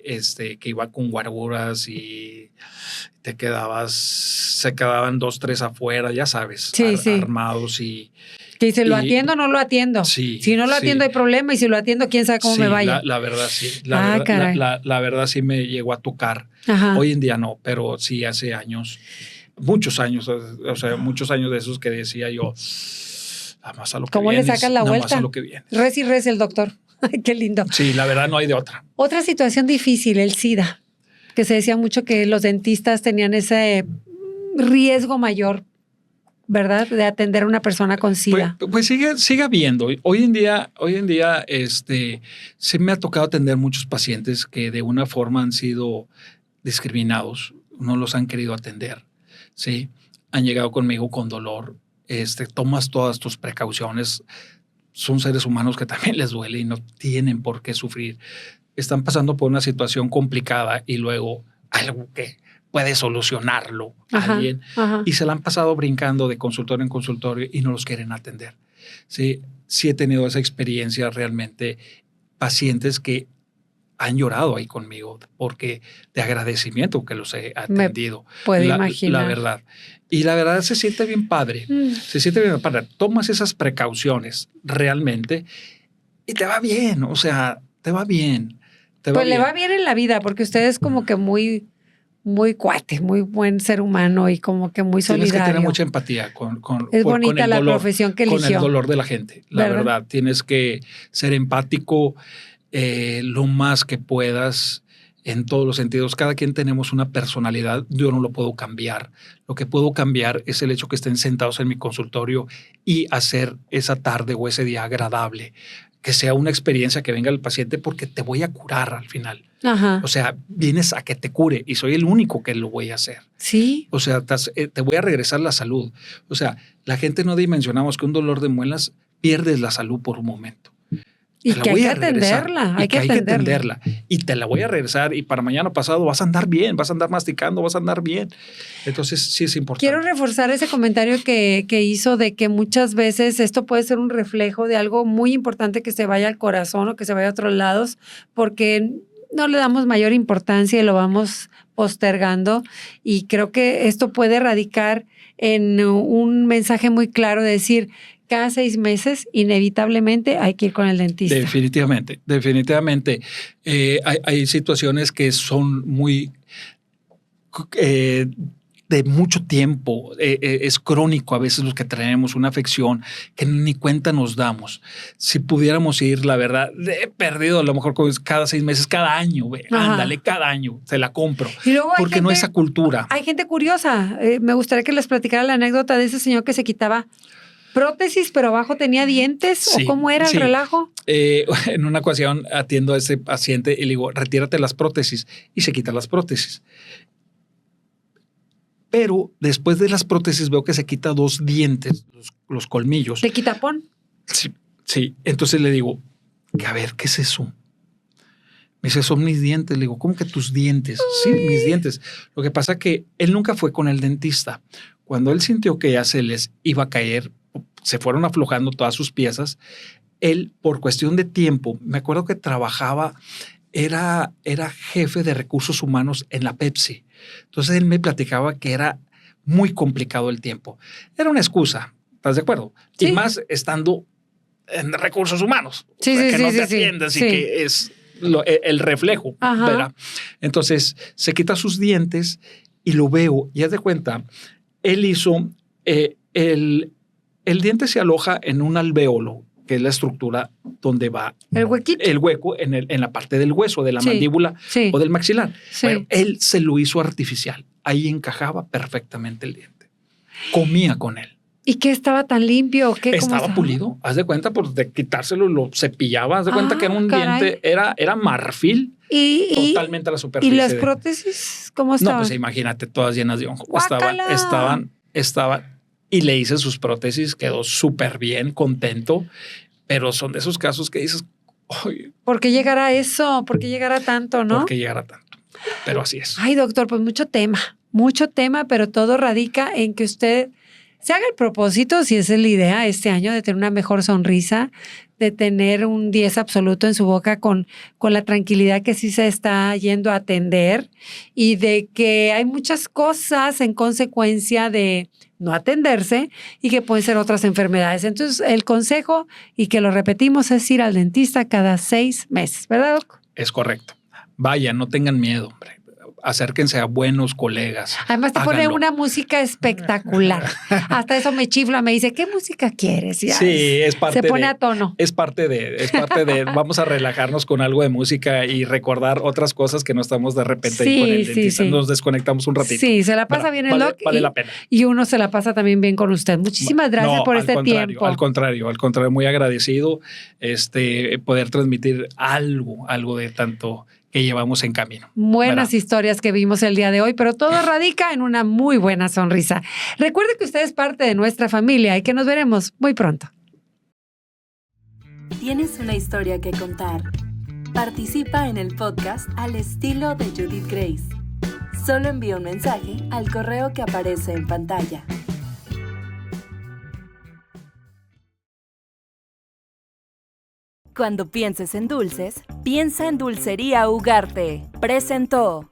que iba con guaruras y se quedaban 2, 3 afuera, ya sabes, armados y... Que dice, ¿lo atiendo o no lo atiendo? Sí. Si no lo atiendo hay problema y si lo atiendo, quién sabe cómo me vaya. La verdad sí. Caray. La verdad sí me llegó a tocar. Ajá. Hoy en día no, pero sí hace años, muchos años, o sea, muchos años de esos que decía yo, más a lo que ¿Cómo vienes, le sacas la vuelta? Más a lo que viene. Res y res el doctor. Ay, qué lindo. Sí, la verdad no hay de otra. Otra situación difícil, el SIDA, que se decía mucho que los dentistas tenían ese riesgo mayor, ¿verdad? De atender a una persona con SIDA. Pues sigue habiendo. Hoy en día, sí me ha tocado atender muchos pacientes que de una forma han sido discriminados, no los han querido atender, ¿sí? Han llegado conmigo con dolor, tomas todas tus precauciones, son seres humanos que también les duele y no tienen por qué sufrir. Están pasando por una situación complicada y luego algo que puede solucionarlo alguien y se la han pasado brincando de consultorio en consultorio y no los quieren atender. Sí he tenido esa experiencia realmente, pacientes que han llorado ahí conmigo porque de agradecimiento que los he atendido. Puedo imaginar. La verdad. Y la verdad se siente bien padre. Se siente bien padre. Tomas esas precauciones realmente y te va bien. O sea, te va bien. Le va bien en la vida porque usted es como que muy cuate, muy buen ser humano y como que muy solidario. Tienes que tener mucha empatía es bonita con la profesión que eligió. Con el dolor de la gente, la verdad. Tienes que ser empático lo más que puedas en todos los sentidos. Cada quien tenemos una personalidad, yo no lo puedo cambiar. Lo que puedo cambiar es el hecho que estén sentados en mi consultorio y hacer esa tarde o ese día agradable. Que sea una experiencia que venga el paciente porque te voy a curar al final. Ajá. O sea, vienes a que te cure y soy el único que lo voy a hacer. Sí. O sea, te voy a regresar la salud. O sea, la gente no dimensionamos que un dolor de muelas pierdes la salud por un momento. Y que hay que atenderla. Hay que atenderla. Y te la voy a regresar y para mañana pasado vas a andar bien, vas a andar masticando, vas a andar bien. Entonces sí es importante. Quiero reforzar ese comentario que hizo de que muchas veces esto puede ser un reflejo de algo muy importante que se vaya al corazón o que se vaya a otros lados porque no le damos mayor importancia y lo vamos postergando. Y creo que esto puede radicar en un mensaje muy claro de decir, cada 6 meses, inevitablemente, hay que ir con el dentista. Definitivamente. Hay situaciones que son muy de mucho tiempo. Es crónico a veces los que tenemos una afección que ni cuenta nos damos. Si pudiéramos ir, la verdad, he perdido a lo mejor cada 6 meses, cada año. Ándale, cada año se la compro. Y luego porque no hay esa cultura. Hay gente curiosa. Me gustaría que les platicara la anécdota de ese señor que se quitaba prótesis, pero abajo tenía dientes. Sí, ¿o cómo era el relajo? En una ocasión atiendo a ese paciente y le digo, retírate las prótesis. Y se quita las prótesis. Pero después de las prótesis veo que se quita 2 dientes, los colmillos. ¿De quitapón? Sí. Entonces le digo, a ver, ¿qué es eso? Me dice, son mis dientes. Le digo, ¿cómo que tus dientes? Sí, mis dientes. Lo que pasa es que él nunca fue con el dentista. Cuando él sintió que ya se les iba a caer, se fueron aflojando todas sus piezas, él, por cuestión de tiempo, me acuerdo que trabajaba, era jefe de recursos humanos en la Pepsi. Entonces él me platicaba que era muy complicado el tiempo. Era una excusa, ¿estás de acuerdo? Sí. Y más estando en recursos humanos. Sí, o sea, sí, que sí, no sí, te sí. atiendes Sí. y que es el reflejo, Ajá. ¿verdad? Entonces se quita sus dientes y lo veo y haz de cuenta, él hizo el diente se aloja en un alvéolo, que es la estructura donde va El huequito. el hueco en la parte del hueso, de la Sí, mandíbula sí. o del maxilar. Sí. Bueno, él se lo hizo artificial. Ahí encajaba perfectamente el diente. Comía con él. ¿Y qué estaba tan limpio? ¿O qué? ¿Cómo Estaba pulido. Haz de cuenta, pues de quitárselo, lo cepillaba. Haz de cuenta que era un caray. diente, era marfil. Y Totalmente a la ¿y superficie. las prótesis cómo estaban? No, pues imagínate, todas llenas de hongo. ¡Guácala! Estaban. Y le hice sus prótesis, quedó súper bien, contento. Pero son de esos casos que dices, oye, ¿Por qué llegará eso? ¿Por qué llegará tanto, no? ¿por qué llegara tanto? Pero así es. Ay, doctor, pues mucho tema, pero todo radica en que usted se haga el propósito, si esa es la idea este año, de tener una mejor sonrisa, de tener un 10 absoluto en su boca con la tranquilidad que sí se está yendo a atender y de que hay muchas cosas en consecuencia de no atenderse y que pueden ser otras enfermedades. Entonces, el consejo, y que lo repetimos, es ir al dentista cada 6 meses, ¿verdad, doc? Es correcto. Vayan, no tengan miedo, hombre. Acérquense a buenos colegas. Además te pone Háganlo. una música espectacular. Hasta eso me chifla, me dice, ¿qué música quieres? Ya Sí, es parte se pone de, a tono. Es parte de, vamos a relajarnos con algo de música y recordar otras cosas que no estamos de repente ahí con el Sí, dentista. sí. Nos desconectamos un ratito. Sí, se la pasa ¿Verdad? bien el doc Vale y, la pena. y uno se la pasa también bien con usted. Muchísimas gracias No, por al este contrario, tiempo. Al contrario, muy agradecido poder transmitir algo de tanto que llevamos en camino. Buenas ¿Verdad? historias que vimos el día de hoy, pero todo radica en una muy buena sonrisa. Recuerde que usted es parte de nuestra familia y que nos veremos muy pronto. ¿Tienes una historia que contar? Participa en el podcast Al estilo de Judith Grace. Solo envía un mensaje al correo que aparece en pantalla. Cuando pienses en dulces, piensa en Dulcería Ugarte. Presentó.